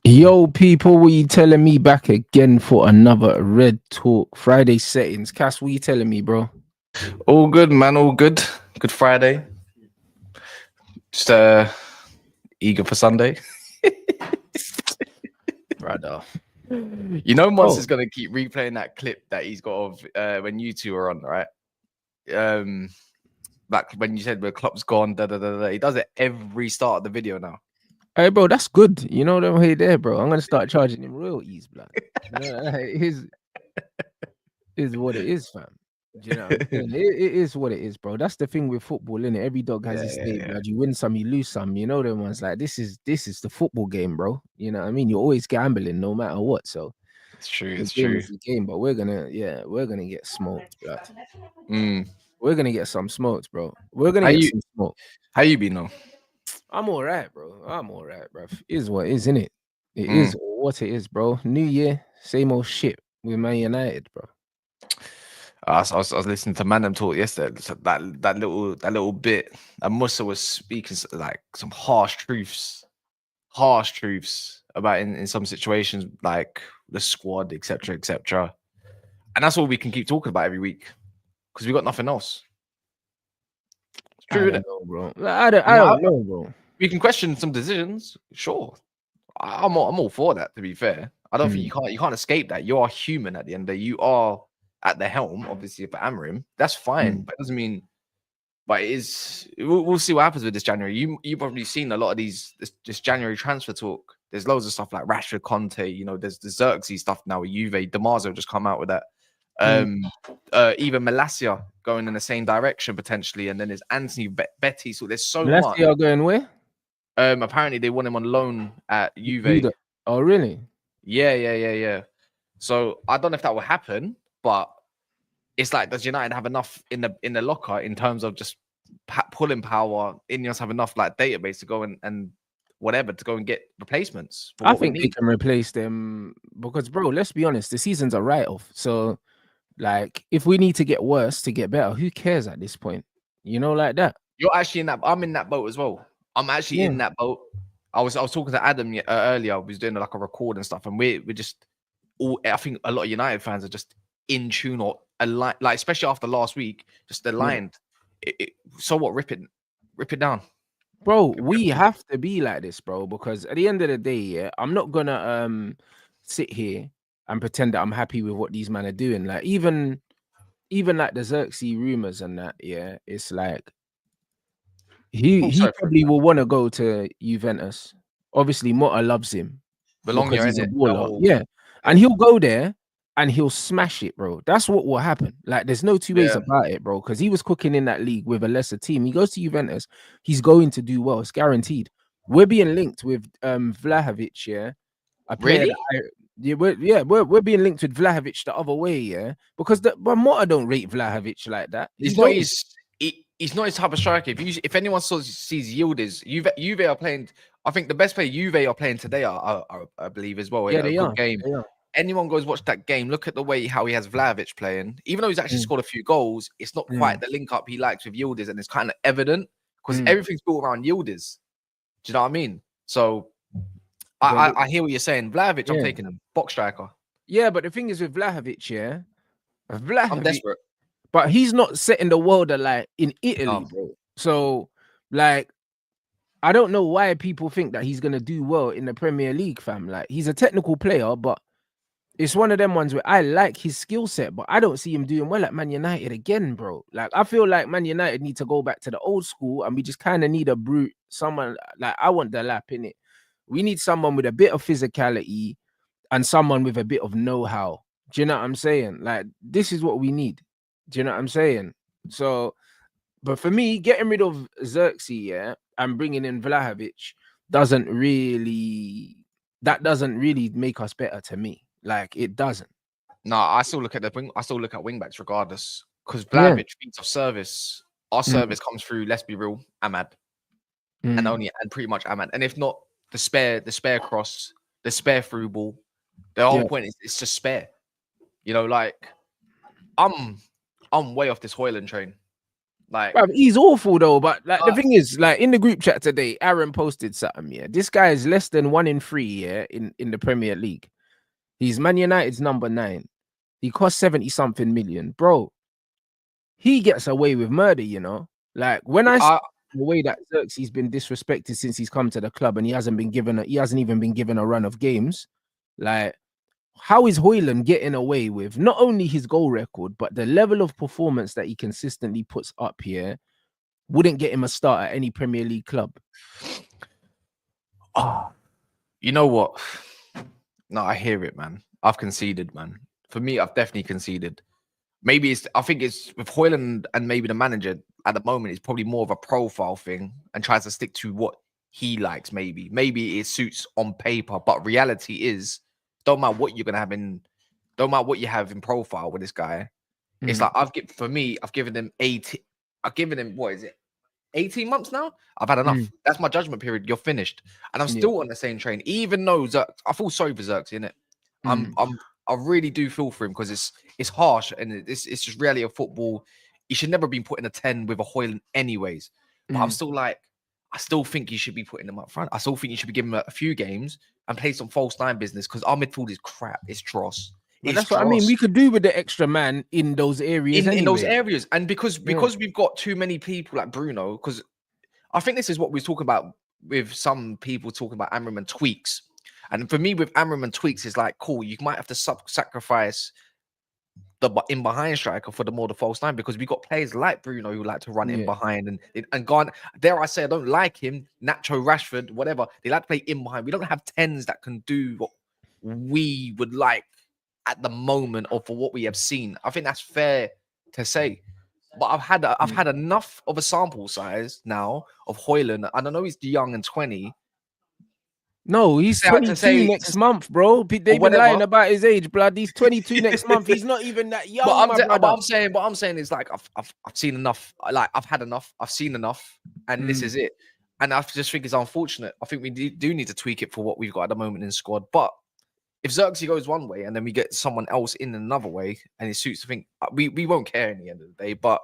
Yo, people, what you telling me back again for another Red Talk Friday settings? Cass, what you telling me, bro? All good, man. All good. Good Friday. Just eager for Sunday. Brother. You know, Mons is gonna keep replaying that clip that he's got of when you two are on, right? Like when you said where Klopp's gone, da da da da. He does it every start of the video now. Hey, bro, that's good. You know them way there, bro. I'm gonna start charging him royalties, blood. You know, it is what it is, fam. Do you know what I'm saying? It is what it is, bro. That's the thing with football, innit? Every dog has his day, blood. You win some, you lose some. You know them ones. Like this is the football game, bro. You know what I mean? You're always gambling, no matter what. So it's true. the game is the game, but we're gonna get smoked, blood. We're gonna get some smokes, bro. We're gonna get some smoke. How you been, though? I'm all right, bro. I'm all right, bro. It is what it is, innit? It is what it is, bro. New year, same old shit with Man United, bro. I was listening to Mandem talk yesterday. That little bit. And Musa was speaking like some harsh truths about in some situations, like the squad, etc., etc. And that's all we can keep talking about every week because we got nothing else. It's true, I don't know, bro. I don't know, bro. We can question some decisions, sure. I'm all for that. To be fair, I don't think you can't escape that. You are human at the end of the day. You are at the helm, obviously, for Amarim. That's fine, but it doesn't mean. But it is. We'll see what happens with this January. You've probably seen a lot of this January transfer talk. There's loads of stuff like Rashford, Conte. You know, there's the Xerxes stuff now with Juve. Damaso just come out with that. Even Malacia going in the same direction potentially, and then there's Anthony Betty. So there's so much. Malacia going where? Apparently they want him on loan at Juve. Oh, really? Yeah. So I don't know if that will happen, but it's like, does United have enough in the locker in terms of just pulling power? Ineos have enough like database to go and whatever to go and get replacements. I think they can replace them because, bro, let's be honest, the season's a write-off. So, like, if we need to get worse to get better, who cares at this point? You know, like that. You're actually in that. I'm in that boat as well. I'm actually in that boat. I was talking to Adam earlier. We was doing like a record and stuff, and we're just all. I think a lot of United fans are just in tune or aligned, like especially after last week, just aligned. So what? Rip it down, bro. We have to be like this, bro, because at the end of the day, I'm not gonna sit here and pretend that I'm happy with what these men are doing. Like even like the Xerxes rumors and that, it's like. He probably will want to go to Juventus. Obviously, Motta loves him because he's a baller. And he'll go there and he'll smash it, bro. That's what will happen. Like, there's no two ways about it, bro. Because he was cooking in that league with a lesser team. He goes to Juventus, he's going to do well. It's guaranteed. We're being linked with Vlahovic, Really? We're being linked with Vlahovic the other way, because but Motta don't rate Vlahovic like that. He's not his type of striker. If anyone sees Yildiz, Juve are playing. I think the best player Juve are playing today I believe as well. Yeah, they are. Game. Anyone goes watch that game. Look at the way how he has Vlahovic playing. Even though he's actually scored a few goals, it's not quite the link up he likes with Yildiz, and it's kind of evident because everything's built around Yildiz. Do you know what I mean? So I hear what you're saying. Vlahovic, I'm taking him box striker. Yeah, but the thing is with Vlahovic, I'm desperate. But he's not setting the world alight in Italy, bro. So, like, I don't know why people think that he's gonna do well in the Premier League, fam. Like, he's a technical player, but it's one of them ones where I like his skill set, but I don't see him doing well at Man United again, bro. Like, I feel like Man United need to go back to the old school, and we just kind of need a brute, someone like I want the lap in it. We need someone with a bit of physicality and someone with a bit of know-how. Do you know what I'm saying? Like, this is what we need. Do you know what I'm saying? So, but for me, getting rid of Xerxes, and bringing in Vlahovic doesn't really make us better to me. Like, it doesn't. No, I still look at wingbacks regardless, because Vlahovic feeds off service. Our service comes through. Let's be real, Ahmad, and pretty much Ahmad. And if not, the spare cross, the spare through ball. The whole point is it's just spare. You know, like I'm way off this Hoyland train. Like, bruv, he's awful though. But like the thing is, like in the group chat today, Aaron posted something. Yeah, this guy is less than 1 in 3. Yeah, in the Premier League, he's Man United's number 9. He cost 70 something million, bro. He gets away with murder, you know. Like when I see the way that Xerxes been disrespected since he's come to the club, and he hasn't even been given a run of games. Like, how is Højlund getting away with not only his goal record, but the level of performance that he consistently puts up here? Wouldn't get him a start at any Premier League club. Oh, you know what? No, I hear it, man. I've conceded, man. For me, I've definitely conceded. Maybe I think it's with Højlund and maybe the manager at the moment, it's probably more of a profile thing and tries to stick to what he likes. Maybe it suits on paper, but reality is, don't matter what you're gonna have don't matter what you have in profile with this guy. It's like I've given him 80. I've given him, what is it, 18 months now? I've had enough. That's my judgment period. You're finished. And I'm still on the same train, even though I feel sorry for Xerxes, innit? I really do feel for him because it's harsh and it's just reality of football. He should never been put in a 10 with a Højlund anyways. But I'm still like, I still think you should be putting him up front. I still think you should be giving him a few games and play some false nine business because our midfield is crap. It's dross. That's what I mean. We could do with the extra man in those areas. In those areas. And because we've got too many people like Bruno, because I think this is what we were talking about with some people talking about Amram and tweaks. And for me, with Amram and tweaks, it's like, cool, you might have to sacrifice the in behind striker for the false nine because we got players like Bruno who like to run in behind and gone. Dare I say, I don't like him, Nacho, Rashford, whatever. They like to play in behind. We don't have 10s that can do what we would like at the moment or for what we have seen. I think that's fair to say. But I've had enough of a sample size now of Højlund. And I know he's young and 20. No, he's 22 next month, bro. They've been lying about his age, blood. He's 22 next month. He's not even that young. But I'm saying is like I've seen enough. Like I've had enough. I've seen enough, and this is it. And I just think it's unfortunate. I think we do need to tweak it for what we've got at the moment in squad. But if Xerxes goes one way and then we get someone else in another way, and it suits, I think we won't care in the end of the day. But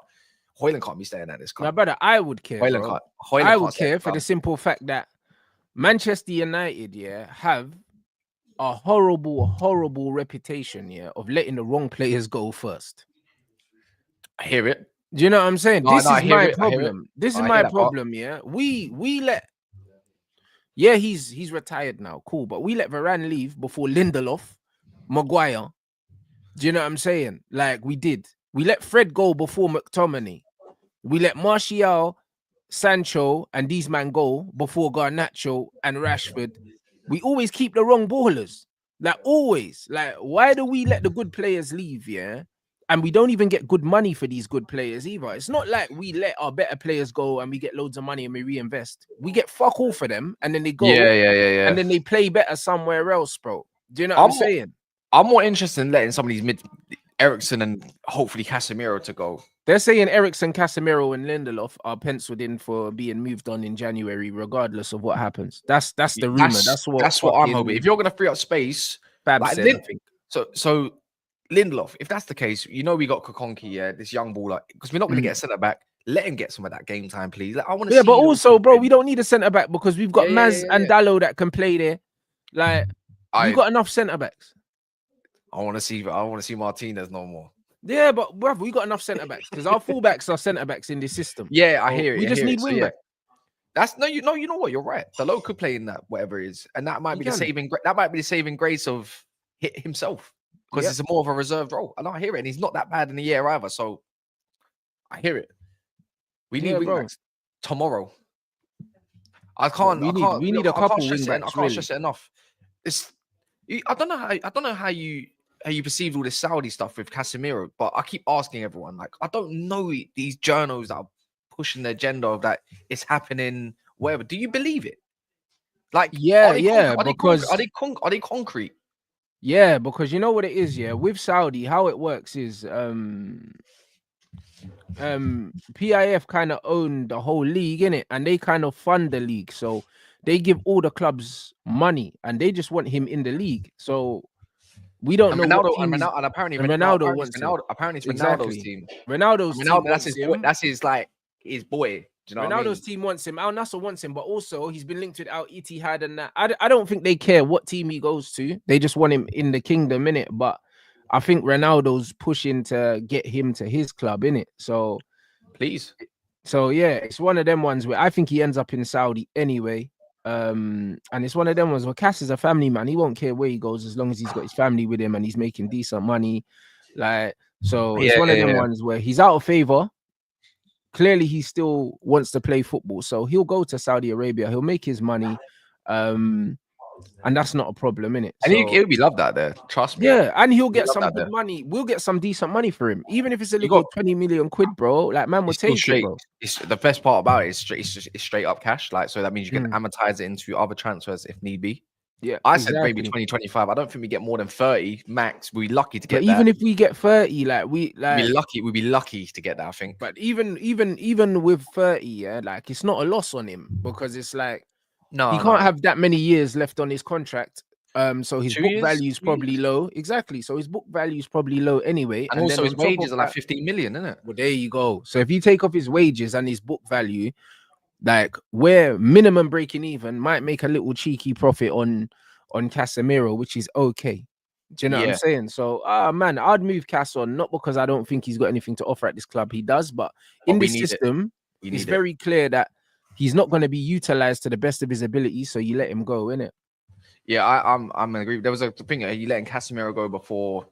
Højlund can't be staying at this club. No, brother, I would care. I would care for the simple fact that Manchester United, have a horrible reputation, of letting the wrong players go first. I hear it. Do you know what I'm saying? This is my problem. This is my problem, We let, he's retired now, cool, but we let Varane leave before Lindelof, Maguire. Do you know what I'm saying? Like we did. We let Fred go before McTominay. We let Martial, Sancho and these men go before Garnacho and Rashford. We always keep the wrong ballers. Like always. Like, why do we let the good players leave? And we don't even get good money for these good players either. It's not like we let our better players go and we get loads of money and we reinvest. We get fuck all for them and then they go. Yeah. And then they play better somewhere else, bro. Do you know what I'm saying? I'm more interested in letting some of these Eriksen and hopefully Casemiro to go. They're saying Eriksen, Casemiro, and Lindelof are penciled in for being moved on in January, regardless of what happens. That's the rumor. That's what I'm hoping. If you're gonna free up space, Fab said, I think. So Lindelof, if that's the case, we got Kokonki, this young baller, because we're not gonna get a centre back. Let him get some of that game time, please. Like, I want to. Yeah, but also, bro, we don't need a centre back because we've got Maz and Dallo that can play there. Like, we've got enough centre backs. I want to see Martinez no more. Yeah, but bruv, we got enough centre backs because our fullbacks are centre backs in this system. Yeah, I hear it. We just need Wingback. That's you know what? You're right. The could play in that, whatever it is, and that might be the saving grace of himself because it's more of a reserved role. And I hear it, and he's not that bad in the year either. So I hear it. We need Wingbacks tomorrow. We need a couple Wingbacks. I can't stress it enough. I don't know how you perceive all this Saudi stuff with Casemiro, but I keep asking everyone, like, I don't know these journals that are pushing the agenda of that it's happening, whatever. Do you believe it? Like, are they concrete? Yeah, because you know what it is, with Saudi, how it works is PIF kind of own the whole league, innit? And they kind of fund the league. So they give all the clubs money and they just want him in the league. So we don't know. Apparently Ronaldo's team. Ronaldo's team. That's his like his boy. Do you know what I mean? Ronaldo's team wants him. Al Nassr wants him, but also he's been linked with Al Ittihad and that. I don't think they care what team he goes to. They just want him in the kingdom, innit? But I think Ronaldo's pushing to get him to his club, innit? So please. So yeah, it's one of them ones where I think he ends up in Saudi anyway. And it's one of them ones where Cass is a family man. He won't care where he goes as long as he's got his family with him and he's making decent money. Like, so it's one of them ones where he's out of favor. Clearly, he still wants to play football, so he'll go to Saudi Arabia. He'll make his money, and that's not a problem, innit? And he'll be loved out there. Trust me. Yeah, and he'll get some good money. We'll get some decent money for him, even if it's a little 20 million quid, bro. Like, man will take it, bro. It's the best part about it is it's straight up cash. Like, so that means you can amortize it into other transfers if need be. Yeah, I said maybe 2025. I don't think we get more than 30 max. We're lucky to get but even if we get 30, we'd be lucky to get that, I think. But even with 30, yeah, like it's not a loss on him because it's like he can't have that many years left on his contract. So his book value is probably low. Exactly. So his book value is probably low anyway. And also his wages are like 15 million, isn't it? Well, there you go. So if you take off his wages and his book value, like where minimum breaking even might make a little cheeky profit on Casemiro, which is okay. Do you know what I'm saying? So, man, I'd move Cass on, not because I don't think he's got anything to offer at this club. He does, but in this system, it's very clear that he's not going to be utilized to the best of his ability. So you let him go, innit? Yeah, I'm agree. There was a thing you letting Casemiro go before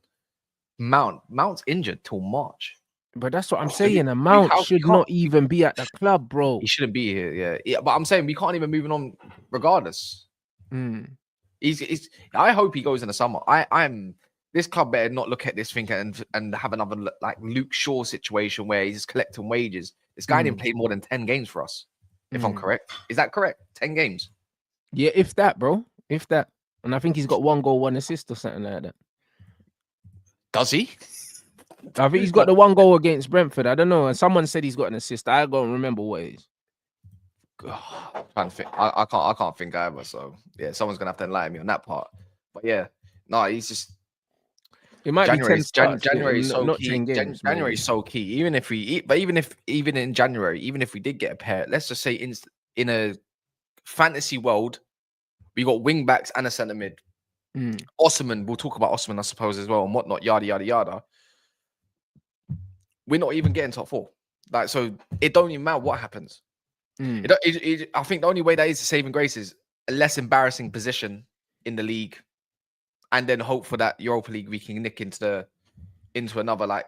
Mount's injured till March. But that's what I'm saying. A Mount should not even be at the club, bro. He shouldn't be here. Yeah. But I'm saying we can't even move him on regardless. I hope he goes in the summer. This club better not look at this thing and have another like Luke Shaw situation where he's collecting wages. This guy didn't play more than 10 games for us, if I'm correct. Is that correct? 10 games? Yeah, if that, bro. If that. And I think he's got 1 goal, 1 assist or something like that. Does he? I think he's got the 1 goal against Brentford. I don't know. And someone said he's got an assist. I don't remember what it is. I can't think either. So yeah, someone's gonna have to enlighten me on that part. But yeah, no, he's just. It might be January is so key. January is so key. Even in January, even if we did get a pair, let's just say in a fantasy world, we got wing backs and a centre mid. Osman, we'll talk about Osman, I suppose, as well, and whatnot. Yada yada yada. We're not even getting top 4. Like, so it don't even matter what happens. I think the only way that is a saving grace is a less embarrassing position in the league, and then hope for that Europa League we can nick into another like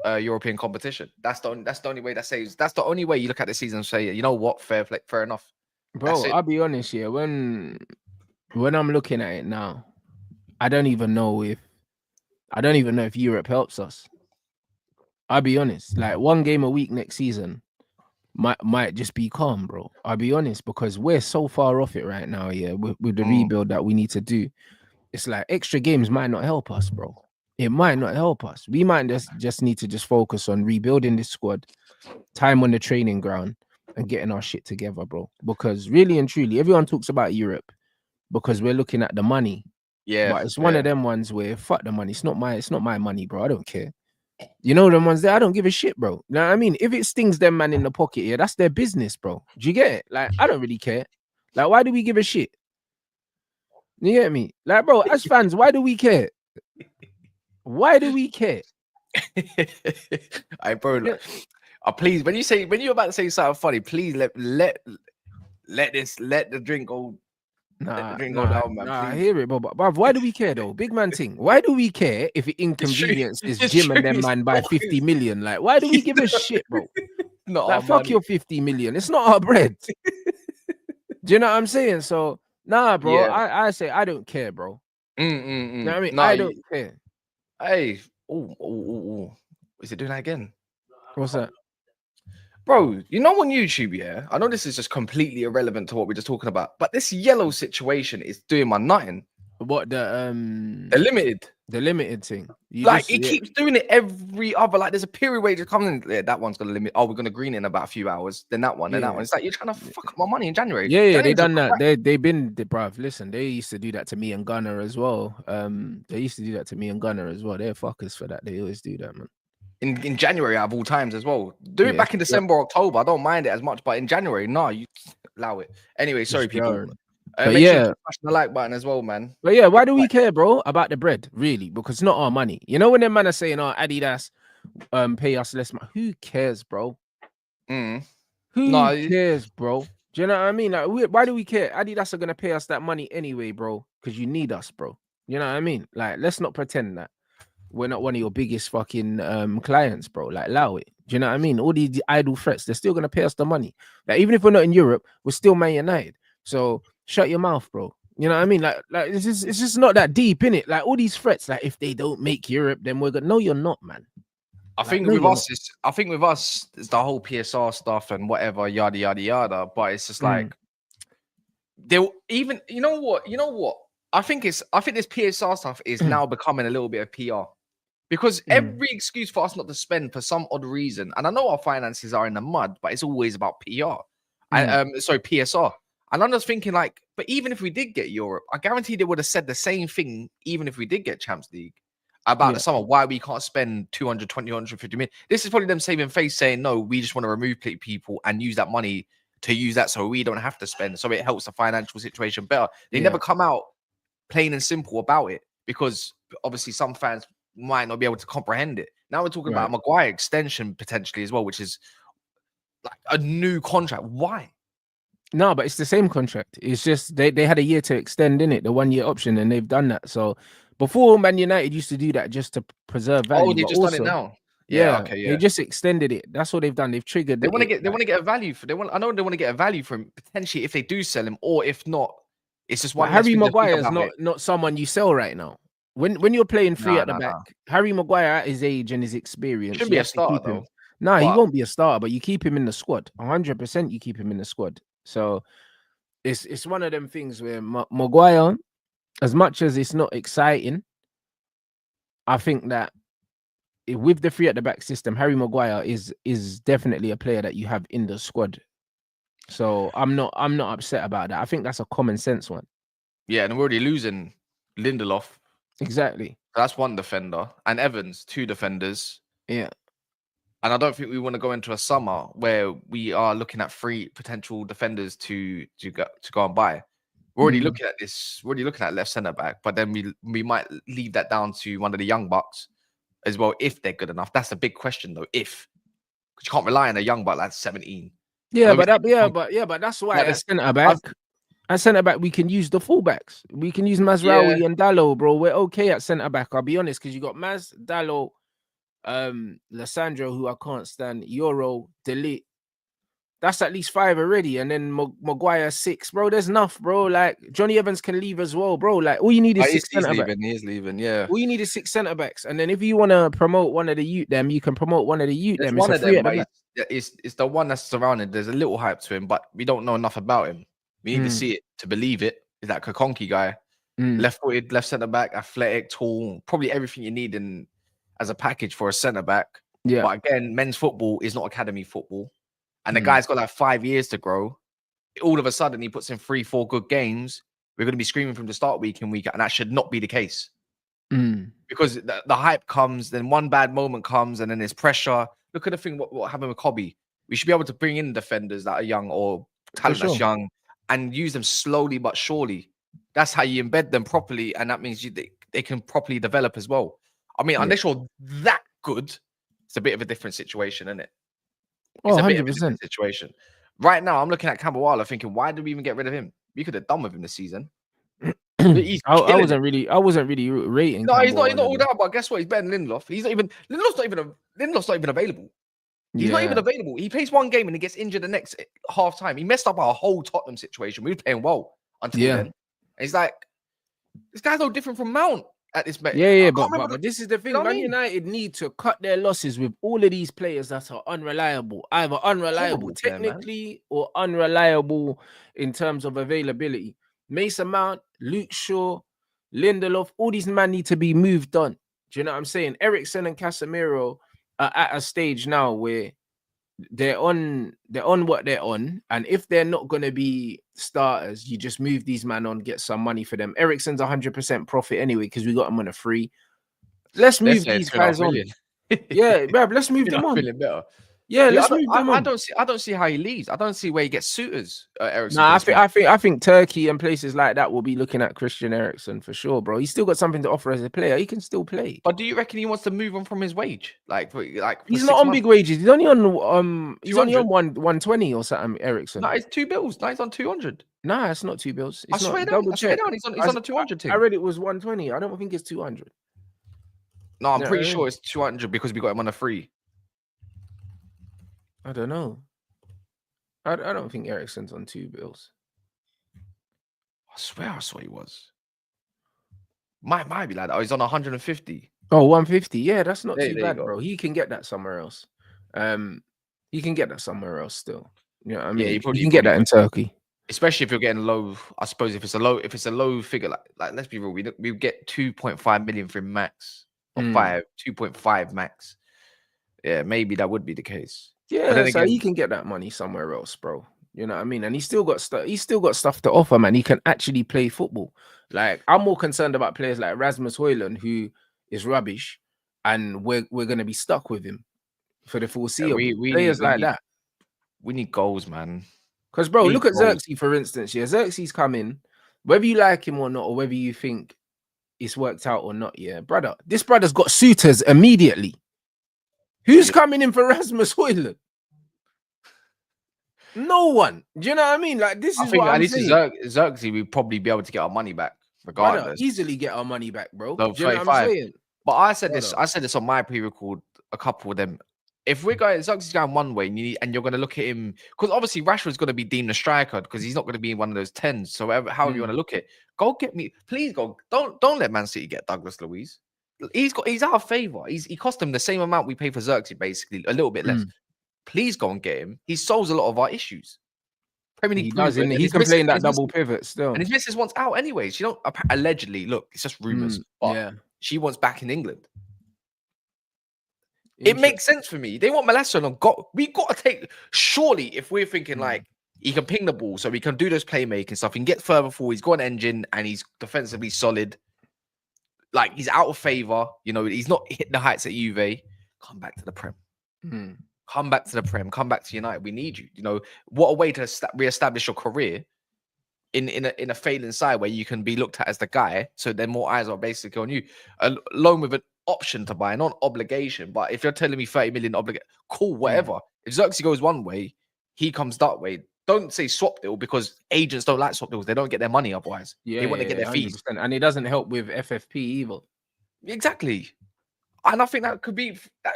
European competition. That's the only way that saves. That's the only way you look at the season and say, you know what, fair enough. Bro, I'll be honest here. When I'm looking at it now, I don't even know if Europe helps us. I'll be honest. Like 1 game a week next season might just be calm, bro. I'll be honest, because we're so far off it right now, yeah, with the rebuild that we need to do. It's like extra games might not help us, bro. It might not help us. We might just need to just focus on rebuilding this squad, time on the training ground, and getting our shit together, bro. Because really and truly, everyone talks about Europe because we're looking at the money. Yeah, but it's one of them ones where fuck the money. It's not my money, bro. I don't care. You know them ones there, I don't give a shit, bro. You know what I mean? If it stings them man in the pocket, yeah, that's their business, bro. Do you get it? Like, I don't really care. Like, why do we give a shit? You get me? Like, bro, as fans, why do we care? Why do we care? Please, when you're about to say something funny, please let the drink go. Nah, I hear it, but why do we care though? Big man thing. Why do we care if it inconveniences Jim and them man by 50 million? Like, why do we give a shit, bro? Not like, fuck your 50 million. It's not our bread. Do you know what I'm saying? So, nah, bro. Yeah. I say I don't care, bro. You know what I mean? I don't care. Hey, is it doing that again? What's that? Bro, you know on YouTube, yeah? I know this is just completely irrelevant to what we're just talking about, but this yellow situation is doing my nothing. What the limited thing? Keeps doing it every other. Like, there's a period where it just comes in. Yeah, that one's gonna limit. Oh, we're gonna green it in about a few hours. Then that one. Then that one. It's like you're trying to fuck up my money in January. Yeah, they done that. They've been, bruv. Listen, they used to do that to me and Gunner as well. They used to do that to me and Gunner as well. They're fuckers for that. They always do that, man. in January out of all times as well. Do it back in December, October. I don't mind it as much, but in January, no, you allow it. Anyway, sorry, people. But make sure to smash the like button as well, man. But yeah, why do we care, bro, about the bread? Really? Because it's not our money. You know when them man are saying, "Oh, Adidas, pay us less money." Who cares, bro? Who cares, bro? Do you know what I mean? Like, why do we care? Adidas are gonna pay us that money anyway, bro, because you need us, bro. You know what I mean? Like, let's not pretend that we're not one of your biggest fucking clients, bro. Like, allow it. Do you know what I mean? All these idle threats, they're still gonna pay us the money. Like, even if we're not in Europe, we're still Man United. So shut your mouth, bro. You know what I mean? Like it's just not that deep, in it. Like all these threats, like if they don't make Europe, then we're gonna. No, you're not, man. I think with us, it's the whole PSR stuff and whatever, yada yada yada. But it's just like they'll even. You know what? I think this PSR stuff is now becoming a little bit of PR. Because every excuse for us not to spend for some odd reason, and I know our finances are in the mud, but it's always about PR. PSR. And I'm just thinking, like, but even if we did get Europe, I guarantee they would have said the same thing, even if we did get Champions League, about the summer, why we can't spend 220, 150 million. This is probably them saving face, saying, no, we just want to remove people and use that money to use that so we don't have to spend. So it helps the financial situation better. They never come out plain and simple about it, because obviously some fans might not be able to comprehend it. Now we're talking about a Maguire extension potentially as well, which is like a new contract. Why? No, but it's the same contract. It's just they had a year to extend in it, the 1 year option, and they've done that. So before, Man United used to do that just to preserve value. Oh, they just done it now. They just extended it. That's what they've done. They've triggered. They want to get a value for. I know they want to get a value from potentially if they do sell him, or if not, it's just one. Harry Maguire is not someone you sell right now. When you're playing free at the back, Harry Maguire at his age and his experience, should be a starter though. No, he won't be a starter, but you keep him in the squad. 100%, you keep him in the squad. So it's one of them things where Maguire, as much as it's not exciting, I think that with the free at the back system, Harry Maguire is definitely a player that you have in the squad. So I'm not upset about that. I think that's a common sense one. Yeah, and we're already losing Lindelof. Exactly. That's one defender, and Evans, 2 defenders. Yeah. And I don't think we want to go into a summer where we are looking at 3 potential defenders to go and buy. We're already looking at this. We're already looking at left centre back, but then we might leave that down to one of the young bucks as well, if they're good enough. That's a big question though. Because you can't rely on a young buck that's 17. Yeah, but that's why at centre back we can use the fullbacks. We can use Mazraoui and Dalot, bro. We're okay at centre back. I'll be honest, because you got Maz, Dalot, Lissandro, who I can't stand, Euro, Delete. That's at least 5 already, and then Maguire 6, bro. There's enough, bro. Like Johnny Evans can leave as well, bro. Like all you need is 6 centre backs. He's leaving, yeah. All you need is 6 centre backs, and then if you want to promote one of the youth, them you can promote one of the youth. Them. One of them, but it's the one that's surrounded. There's a little hype to him, but we don't know enough about him. We need to see it to believe it. Is that Kokonki guy, left-footed, left centre back, athletic, tall, probably everything you need as a package for a centre back. Yeah. But again, men's football is not academy football. And the guy's got like 5 years to grow. All of a sudden, he puts in 3-4 good games. We're going to be screaming from the start week in week out, and that should not be the case. Because the hype comes, then one bad moment comes, and then there's pressure. Look at the thing what happened with Kobe. We should be able to bring in defenders that are young or talent that's young and use them slowly but surely. That's how you embed them properly, and that means they can properly develop as well. I mean, unless you're that good, it's a bit of a different situation, isn't it? It's a bit of a different situation. Right now, I'm looking at Camberwala thinking, why did we even get rid of him? We could have done with him this season. I wasn't really rating. No, he's not all that. But guess what? He's better than Lindelof. Lindelof's not even available. He's not even available. He plays one game and he gets injured the next half time. He messed up our whole Tottenham situation. We were playing well until then. And he's like, this guy's no different from Mount at this match. But this is the thing. Man United need to cut their losses with all of these players that are unreliable. Either unreliable technically or unreliable in terms of availability. Mason Mount, Luke Shaw, Lindelof, all these men need to be moved on. Do you know what I'm saying? Eriksen and Casemiro are at a stage now where they're on what they're on, and if they're not going to be starters, you just move these men on, get some money for them. Eriksen's 100% profit anyway because we got him on a free. Let's move these guys on. Yeah, bruv, let's move them on. Feeling better. Yeah, Yeah, let's move them on. I don't see how he leaves. I don't see where he gets suitors. Eriksen. Nah, I think Turkey and places like that will be looking at Christian Eriksen for sure, bro. He's still got something to offer as a player. He can still play. But do you reckon he wants to move on from his wage? For He's 6 not on months? big wages. He's only on 200? 120 or something, Eriksen. No, it's 2 bills. No, he's on 200. Nah, it's not 2 bills. I It's swear not. down. Double I swear check. down. He's on the 200 I thing. read it was 120. I don't think it's 200. No, I'm pretty sure it's 200 because we got him on a free. I don't know. I don't think Eriksen's on 2 bills. I swear I saw he was. Might be like that. Oh, he's on 150. Oh, 150. Yeah, that's not too There bad, you go. bro. He can get that somewhere else. He can get that somewhere else still. You know what I mean? Yeah, he can get that in Turkey. Especially if you're getting low. I suppose if it's a low figure, like let's be real, we get 2.5 million for him max or 2.5 max. Yeah, maybe that would be the case. Yeah, but then so again, he can get that money somewhere else, bro. You know what I mean? And he's still got stuff. He's still got stuff to offer, man. He can actually play football. Like, I'm more concerned about players like Rasmus Højlund, who is rubbish, and we're gonna be stuck with him for the foreseeable. Players like that. We need goals, man. Because, bro, look at Xerxes, for instance. Yeah, Xerxes come in, whether you like him or not, or whether you think it's worked out or not. Yeah, brother, this brother's got suitors immediately. Who's coming in for Rasmus Højlund? No one. Do you know what I mean? Like, this is what I'm saying. Xerxes, we'd probably be able to get our money back regardless. Brother, easily get our money back, bro. No, do you know what I'm saying? But I said this on my pre-record. A couple of them. If we're going, Xerxes going one way, and you're going to look at him, because obviously Rashford's going to be deemed a striker because he's not going to be in one of those 10s. So however you want to look at it, go get me, please. Don't let Man City get Douglas Luiz. He's out of favor. He cost them the same amount we pay for Xerxes, basically a little bit less. Please go and get him. He solves a lot of our issues. Premier League, he does, isn't he? He can play in that double pivot still. And his missus wants out anyways. She don't allegedly look. It's just rumors, but she wants back in England. It makes sense for me. They want Malacia on. We got to take. Surely, if we're thinking like he can ping the ball, so he can do those playmaking stuff, he can get further forward. He's got an engine, and he's defensively solid. Like, he's out of favor. You know, he's not hit the heights at Juve. Come back to the Prem. Come back to the Prem. Come back to United. We need you. You know, what a way to reestablish your career in a failing side where you can be looked at as the guy. So then more eyes are basically on you. Alone with an option to buy, not obligation. But if you're telling me 30 million obligation, cool, whatever. If Xerxes goes one way, he comes that way. Don't say swap deal, because agents don't like swap deals. They don't get their money otherwise. They want to get their fees. And it doesn't help with FFP either. Exactly. And I think that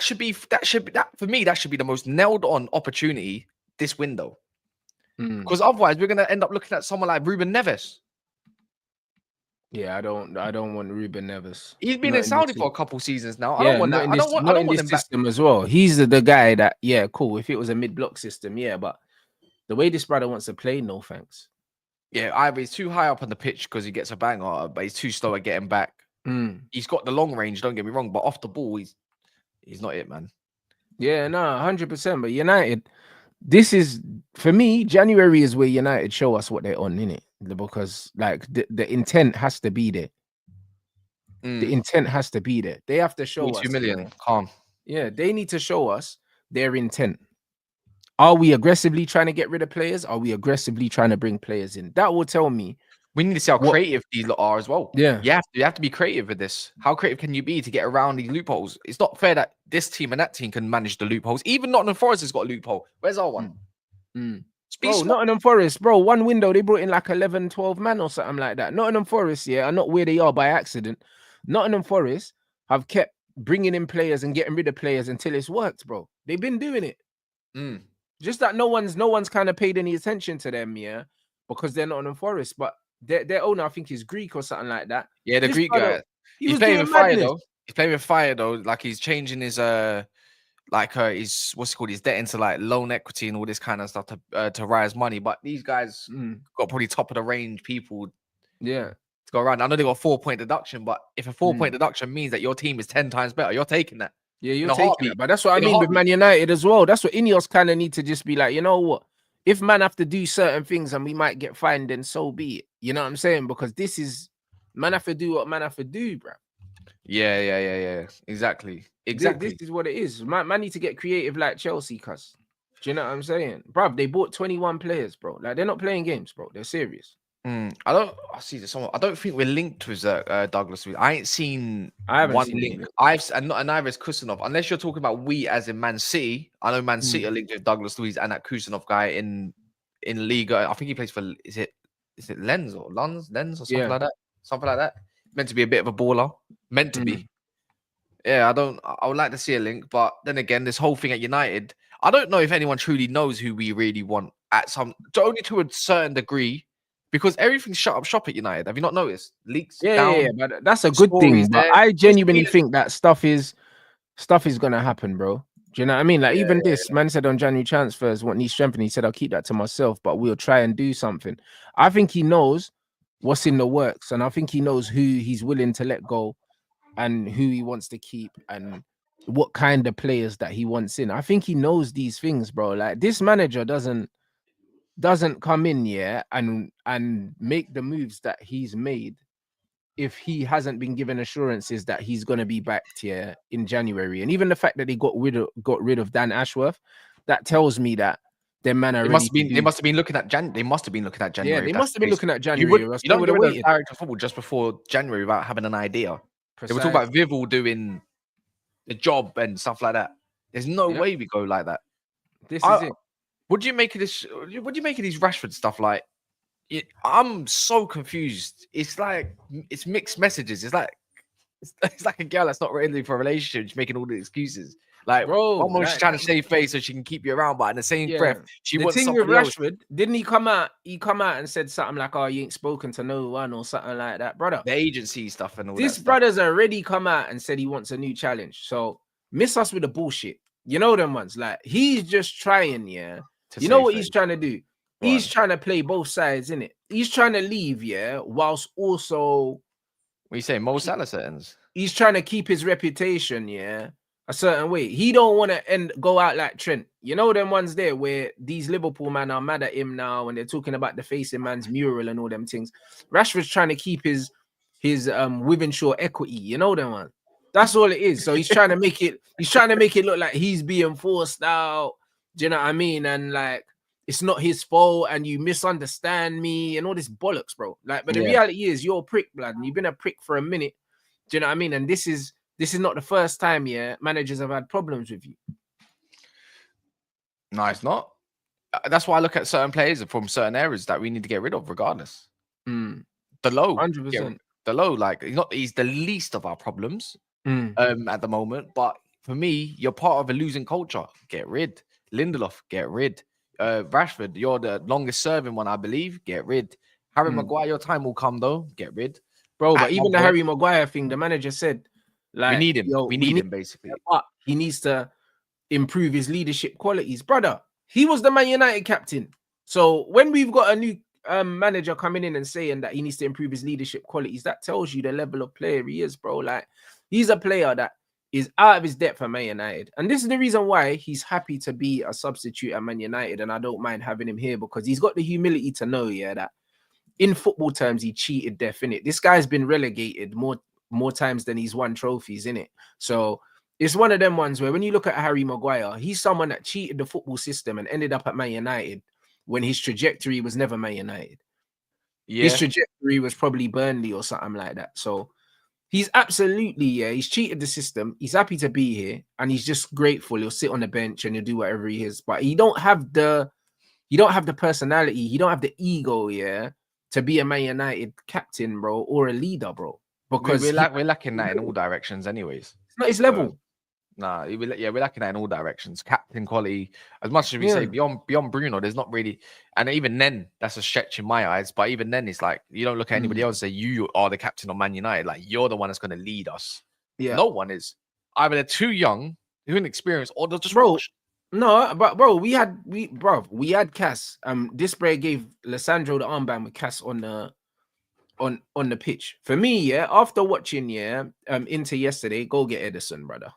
should be the most nailed on opportunity this window. Because otherwise we're gonna end up looking at someone like Ruben Neves. Yeah, I don't want Ruben Neves. He's been in Saudi for a couple seasons now. Yeah, I don't want that. I don't want him system as well. He's the guy that, cool. If it was a mid-block system, but the way this brother wants to play, no thanks. Yeah, either he's too high up on the pitch because he gets a banger, but he's too slow at getting back. He's got the long range, don't get me wrong, but off the ball, he's not it, man. Yeah, no, 100%. But United, this is, for me, January is where United show us what they're on, innit? Because like the intent has to be there. The intent has to be there. They have to show us. 2 million, calm. Yeah, they need to show us their intent. Are we aggressively trying to get rid of players? Are we aggressively trying to bring players in? That will tell me. We need to see how creative these lot are as well. Yeah. You have to be creative with this. How creative can you be to get around these loopholes? It's not fair that this team and that team can manage the loopholes. Even Nottingham Forest has got a loophole. Where's our one? Bro, Nottingham Forest, bro, one window, they brought in like 11, 12 man or something like that. Nottingham Forest, are not where they are by accident. Nottingham Forest have kept bringing in players and getting rid of players until it's worked, bro. They've been doing it. Just that no one's kind of paid any attention to them, because they're Nottingham Forest. But their owner, I think, is Greek or something like that. Yeah, the Greek guy. He's playing with fire though. He's playing with fire though. Like, he's changing his his what's it called? His debt into like loan equity and all this kind of stuff to rise money. But these guys got probably top of the range people. Yeah. To go around. I know they got a 4-point deduction, but if a 4-point deduction means that your team is 10 times better, you're taking that. Yeah, you're taking it. But that's what I mean with Man United as well. That's what Ineos kind of need to just be like, you know what? If man have to do certain things and we might get fined, then so be it. You know what I'm saying? Because this is man have to do what man have to do, bro. Yeah. Exactly. This is what it is. Man need to get creative like Chelsea, cuz. Do you know what I'm saying? Bruv, they bought 21 players, bro. Like, they're not playing games, bro. They're serious. I see this. I don't think we're linked with Douglas Luiz. I ain't seen I haven't one seen link. it. And neither is Kusanov. Unless you're talking about we as in Man City. I know Man City are linked with Douglas Luiz and that Kusanov guy in Liga. I think he plays for is it Lens or Lens or something like that. Something like that. Meant to be a bit of a baller. Meant to be. Yeah, I would like to see a link, but then again, this whole thing at United, I don't know if anyone truly knows who we really want only to a certain degree, because everything's shut up shop at United. Have you not noticed? Leaks down, But that's a good stories thing. But there. I genuinely think that stuff is gonna happen, bro. Do you know what I mean? Like, even this man said on January transfers what needs strengthening. He said, I'll keep that to myself, but we'll try and do something. I think he knows what's in the works, and I think he knows who he's willing to let go and who he wants to keep and what kind of players that he wants in. I think he knows these things, bro. Like, this manager doesn't come in and make the moves that he's made if he hasn't been given assurances that he's going to be backed here in January. And even the fact that they got rid of Dan Ashworth, that tells me that their man are ready. They must have been looking at January. Yeah, they must have been looking at January. January. You don't get rid of director of football just before January without having an idea. They were talking about Vivel doing the job and stuff like that. There's no way we go like that. This is it. What do you make of this? What do you make of these Rashford stuff? Like, I'm so confused. It's like it's mixed messages. It's like a girl that's not ready for a relationship, just making all the excuses. Like, bro, almost like, trying to save face so she can keep you around, but in the same breath, she wants somebody else. Rashford, didn't he come out? He come out and said something like, "Oh, you ain't spoken to no one" or something like that, brother. The agency stuff and all this that. This brother's already come out and said he wants a new challenge. So miss us with the bullshit. You know them ones. Like, he's just trying, you know what he's trying to do? He's trying to play both sides, innit? He's trying to leave, whilst also. What you say, Mo Salah settings? He's trying to keep his reputation, a certain way. He don't want to go out like Trent. You know them ones there where these Liverpool man are mad at him now and they're talking about the facing man's mural and all them things. Rashford's trying to keep his Wivenshaw equity. You know them one. That's all it is. So he's trying to make it. He's trying to make it look like he's being forced out. Do you know what I mean? And like, it's not his fault, and you misunderstand me, and all this bollocks, bro. Like, but the reality is, you're a prick, blood, and you've been a prick for a minute. Do you know what I mean? And this is not the first time, managers have had problems with you. No, it's not. That's why I look at certain players from certain areas that we need to get rid of, regardless. The low, 100%. The low, like he's the least of our problems at the moment. But for me, you're part of a losing culture. Get rid. Lindelof, get rid. Rashford, you're the longest serving one, I believe. Get rid. Harry Maguire, your time will come though. Get rid. Bro, but even the Harry Maguire thing, the manager said, like, we need him. We need him basically. But he needs to improve his leadership qualities. Brother, he was the Man United captain. So when we've got a new manager coming in and saying that he needs to improve his leadership qualities, that tells you the level of player he is, bro. Like, he's a player that is out of his depth at Man United. And this is the reason why he's happy to be a substitute at Man United. And I don't mind having him here because he's got the humility to know, that in football terms, he cheated death, innit? This guy's been relegated more times than he's won trophies, innit? So it's one of them ones where when you look at Harry Maguire, he's someone that cheated the football system and ended up at Man United when his trajectory was never Man United. Yeah. His trajectory was probably Burnley or something like that. So he's absolutely, he's cheated the system. He's happy to be here and he's just grateful. He'll sit on the bench and he'll do whatever he is. But he don't have the personality. He don't have the ego, to be a Man United captain, bro, or a leader, bro. Because we're lacking that in all directions, anyways. It's not his level. We're lacking that in all directions. Captain quality, as much as we say beyond Bruno, there's not really, and even then, that's a stretch in my eyes. But even then, it's like you don't look at anybody else and say you are the captain of Man United. Like, you're the one that's going to lead us. Yeah, no one is. Either they're too young, too inexperienced, or they're just rushed. No, but bro, we had Cass. Disbray gave Lissandro the armband with Cass on the pitch. For me, after watching into yesterday, go get Ederson, brother.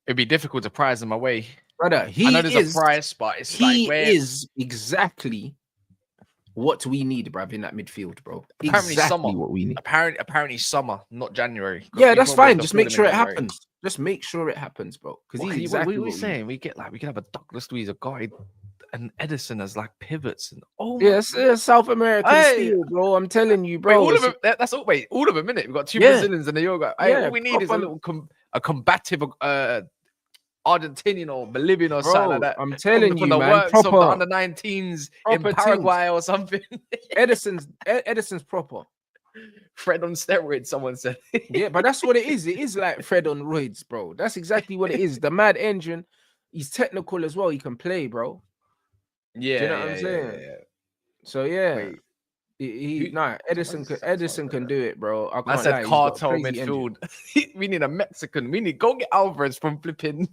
It'd be difficult to prize him away, brother. I know there's a price, but it's he is exactly what we need, bruv, in that midfield, bro. Apparently Exactly summer. what we need. Apparently summer, not January. Yeah, that's fine. Just make sure it happens. Just make sure it happens, bro. Because he's exactly what we what saying. We can have a Douglas Luiz, a guy, and Edison as like pivots, and yes, South American steel, bro. I'm telling you, bro. Wait, all of them. That's all. Wait, all of them. Minute. We've got 2 Brazilians and a yoga. All we need is a combative Argentinian or Bolivian or something like that. I'm telling you, the man. Works of the under-19s in Paraguay or something. Edison's proper. Fred on steroids, someone said. Yeah, but that's what it is. It is like Fred on roids, bro. That's exactly what it is. The mad engine. He's technical as well. He can play, bro. Yeah, do you know what I'm saying? Yeah. So yeah, Edison can do it, bro. I can't said cartel midfield. We need a Mexican. We need go get Alvarez from flipping.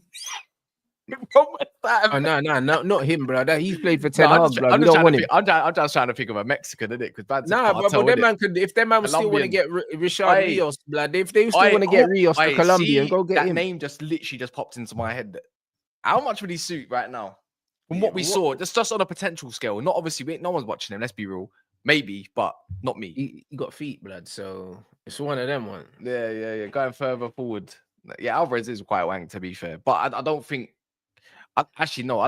Oh, no, not him, bro. He's played for Ten Hag, bro. We don't want him. I'm just trying to think of a Mexican, isn't it? Because but that man could. If that man still want to get Richard Rios, blood. If they still want to get Rios to Colombia, and go get him. That name just popped into my head. How much would he suit right now? From what we saw, just on a potential scale. Not obviously, no one's watching him. Let's be real. Maybe, but not me. He got feet, blood. So it's one of them ones. Yeah. Going further forward. Yeah, Alvarez is quite wank, to be fair. But I don't think. I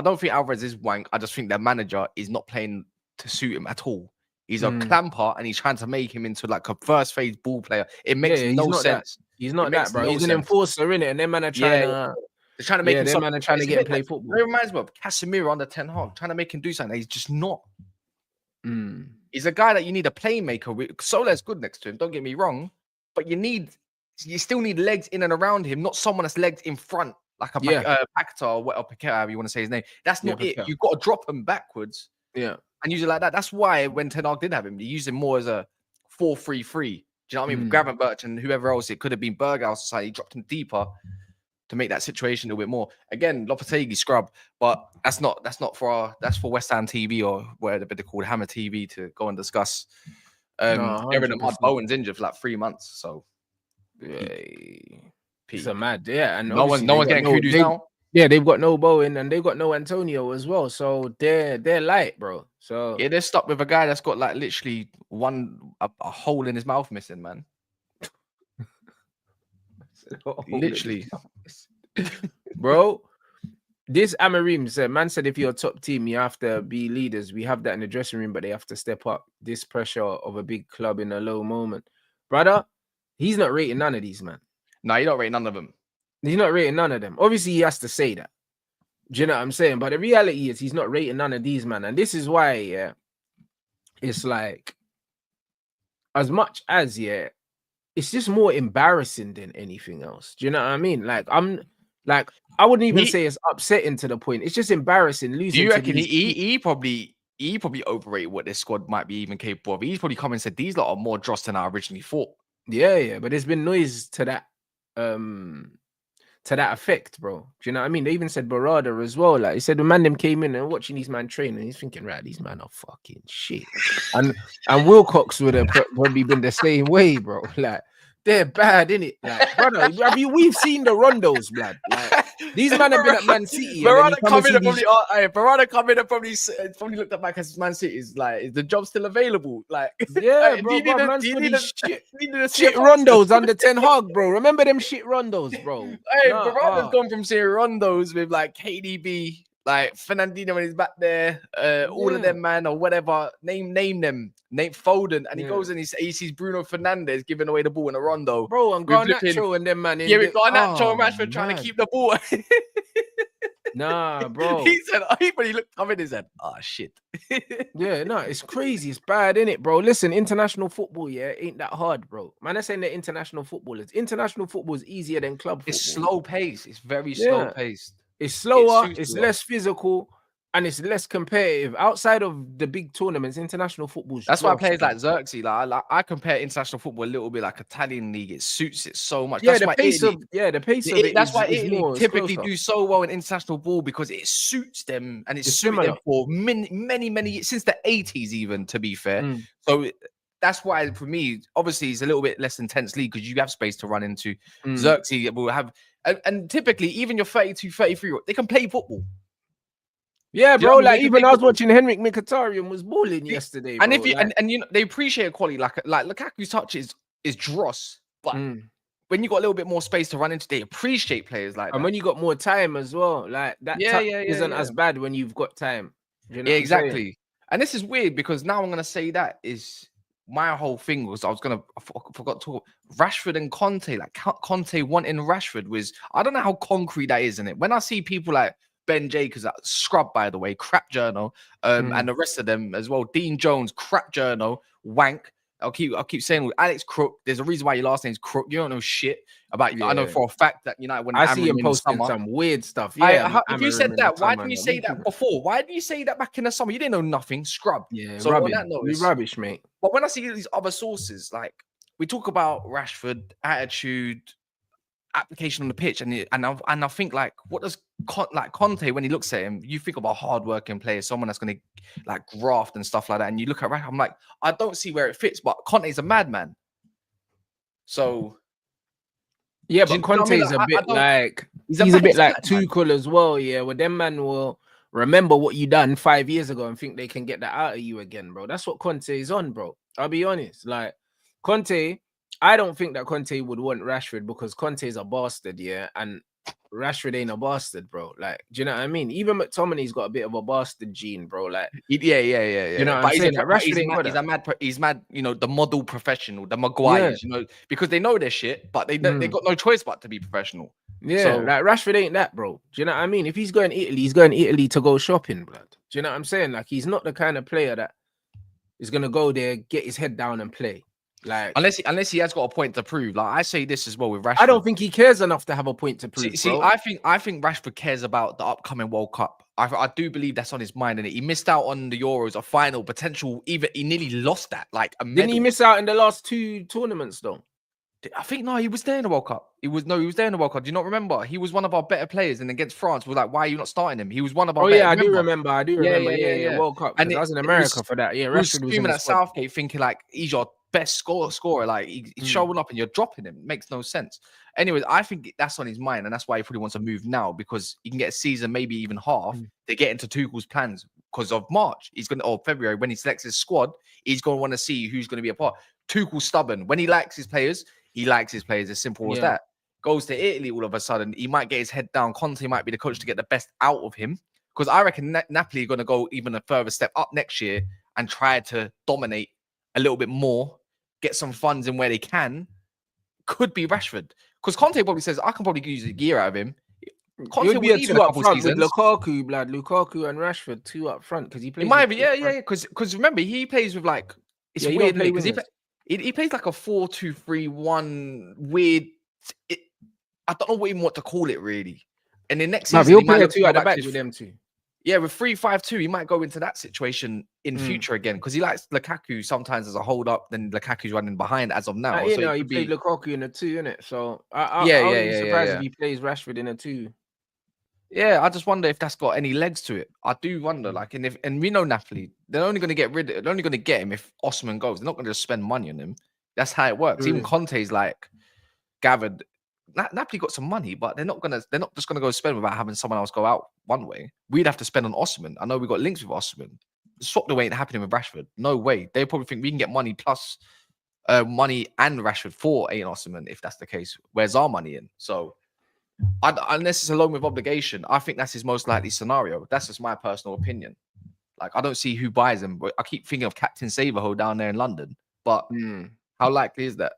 don't think Alvarez is wank. I just think their manager is not playing to suit him at all. He's a clamper and he's trying to make him into like a first phase ball player. It makes no sense. He's not that, bro. He's an enforcer, innit? And them man are trying to. They're trying to make him. Them man are trying to get him play football. It reminds me of Casemiro under Ten Hag, trying to make him do something. He's just not. He's a guy that you need a playmaker. Soler's good next to him. Don't get me wrong, but you still need legs in and around him, not someone that's legs in front. Like a Paqueta or Paqueta, however you want to say his name. That's not it. You've got to drop him backwards. Yeah. And use it like that. That's why when Ten Hag did have him, they used him more as a 4-3-3. Do you know what I mean? With Gravenberch and whoever else, it could have been Berghaus side. He dropped him deeper to make that situation a little bit more. Again, Lopetegui scrub, but that's for West Ham TV or whatever they're called, Hammer TV to go and discuss. They're in the mud. Bowen's injured for like 3 months, so it's a mad, and no one's getting kudos now. Yeah, they've got no Bowen and they've got no Antonio as well, so they're light, bro. So yeah, they're stuck with a guy that's got like literally a hole in his mouth missing, man. Literally, bro. This Amarim said, man said, if you're a top team, you have to be leaders. We have that in the dressing room, but they have to step up. This pressure of a big club in a low moment, brother. He's not rating none of these, man. No, you don't rate none of them. He's not rating none of them. Obviously, he has to say that. Do you know what I'm saying? But the reality is he's not rating none of these, man. And this is why, it's like, as much as, it's just more embarrassing than anything else. Do you know what I mean? Like, I wouldn't even say it's upsetting to the point. It's just embarrassing losing. Do you reckon he probably overrated what this squad might be even capable of? He's probably come and said these lot are more dross than I originally thought. Yeah, but there's been noise to that effect, bro. Do you know what I mean? They even said Barada as well. Like he said, the man them came in and watching these man train, and he's thinking, right, these man are fucking shit. and Wilcox would have probably been the same way, bro. Like they're bad, innit? Like, brother, we've seen the rondos, blood. Like, these men have been at Man City. Barada come in and probably looked at back as Man City. Is like, is the job still available? Like, yeah, bro. Do you need shit rondos under Ten Hag, bro? Remember them shit rondos, bro? Hey, Barada's gone from seeing rondos with like KDB, like Fernandinho when he's back there, all of them, man, or whatever. Name them. Name Foden, and he goes and he sees Bruno Fernandes giving away the ball in a rondo. Bro, and Garnacho and them, man. Yeah, we got Garnacho and Rashford trying to keep the ball. Nah, bro. He said, but he looked up in his head. Oh, shit. Yeah, no, it's crazy. It's bad, innit, bro? Listen, international football, ain't that hard, bro. Man, I'm saying that international football is easier than club football. It's slow paced. It's very slow paced. It's slower. It's less physical. And it's less competitive outside of the big tournaments. International football. That's why players like Xerxes, like I compare international football a little bit like Italian league. It suits it so much. Yeah, the pace of it. That's why Italy typically do so well in international ball because it suits them and it's suited them for many since the 80s, even to be fair. So that's why for me, obviously, it's a little bit less intense league because you have space to run into. Xerxes will have, and typically even your 32, 33, they can play football. Yeah, Do you know bro. what I mean? Like even I was watching Henrik Mkhitaryan was balling yesterday, and bro. if you Like, and you know they appreciate quality, like Lukaku's touch is dross, but when you got a little bit more space to run into, they appreciate players like and that. when you got more time as well, like that touch isn't as bad when you've got time. You know Yeah, what I'm saying? exactly. And this is weird because now I'm gonna say that is my whole thing was I forgot to Rashford and Conte. Like Conte wanting Rashford was, I don't know how concrete that is in it. When I see people like Ben Jacobs, scrub by the way, crap journal, and the rest of them as well. Dean Jones, crap journal, wank. I'll keep saying with Alex Crook. There's a reason why your last name's Crook. You don't know shit about. I know for a fact that United when I see him Amorim in the posting summer. some weird stuff. Yeah, If you said Amorim in the that, why summer. didn't you say that before? Why didn't you say that back in the summer? You didn't know nothing, scrub. Yeah, So on rubbish. that note, Rubbish, mate. but when I see these other sources, like we talk about Rashford, attitude, application on the pitch, and I think like what does Conte when he looks at him, you think of a hardworking player, someone that's going to like graft and stuff like that, and you look at Rashford, I'm like, I don't see where it fits, but Conte's a madman. So yeah, but Conte's a bit like he's a bit like Tuchel as well. Yeah, well, them man will remember what you done 5 years ago and think they can get that out of you again, bro. That's what Conte is on, bro. I'll be honest. Like Conte, I don't think that Conte would want Rashford because Conte is a bastard, yeah, and Rashford ain't a bastard, bro. Like, do you know what I mean? Even McTominay's got a bit of a bastard gene, bro. Like, yeah. You know what I'm saying? Like, Rashford ain't got that. He's mad. You know, the model professional, the Maguires. You know, because they know their shit, but they got no choice but to be professional. Yeah, so, like Rashford ain't that, bro. Do you know what I mean? If he's going Italy, he's going Italy to go shopping, blood. Do you know what I'm saying? Like, he's not the kind of player that is gonna go there, get his head down, and play. Like, unless he has got a point to prove. Like I say this as well with Rashford. I don't think he cares enough to have a point to prove. See, I think Rashford cares about the upcoming World Cup. I do believe that's on his mind, and he missed out on the Euros, a final potential. Even he nearly lost that. Like a medal. Didn't he miss out in the last 2 tournaments though? I think no, he was there in the World Cup. He was there in the World Cup. Do you not remember? He was one of our better players, and against France, we're like, why are you not starting him? He was one of our. Oh yeah, I do remember. Yeah. World Cup. And I was in America for that. Yeah, Rashford was screaming at Southgate, thinking like he's your best scorer. Like he's showing up, and you're dropping him. It makes no sense. Anyways, I think that's on his mind, and that's why he probably wants to move now because he can get a season, maybe even half, to get into Tuchel's plans. Because of March, he's going to, or February, when he selects his squad, he's going to want to see who's going to be a part. Tuchel's stubborn. When he likes his players, he likes his players. As simple as that. Goes to Italy all of a sudden, he might get his head down. Conte might be the coach to get the best out of him. Because I reckon Napoli are going to go even a further step up next year and try to dominate a little bit more, get some funds in where they can. Could be Rashford. Because Conte probably says, I can probably use a year out of him. Conte would be a 2 up front with Lukaku, blood. Lukaku and Rashford 2 up front because he plays. It might be, yeah. Because remember, he plays with like, it's weird because he plays like a 4-2-3-1 weird. I don't know even what to call it really. And the next season, he'll play 2 at the back with them too. Yeah, with 3-5-2, he might go into that situation in future again because he likes Lukaku sometimes as a hold up. Then Lukaku's running behind as of now. So he played Lukaku in a 2, innit? So I'll be surprised if he plays Rashford in a 2. Yeah, I just wonder if that's got any legs to it. I do wonder, like, and we know Napoli, they're only going to get him if Osimhen goes. They're not going to just spend money on him. That's how it works. Even Conte's like gathered. Napoli got some money, but they're not just gonna go spend without having someone else go out one way. We'd have to spend on Osimhen. I know we got links with Osimhen. The swap the way ain't happening with Rashford. No way. They probably think we can get money plus money and Rashford for Aiden Osimhen if that's the case. Where's our money in? So unless it's a loan with obligation, I think that's his most likely scenario. That's just my personal opinion. Like I don't see who buys him, but I keep thinking of Captain Saverho down there in London. But how likely is that?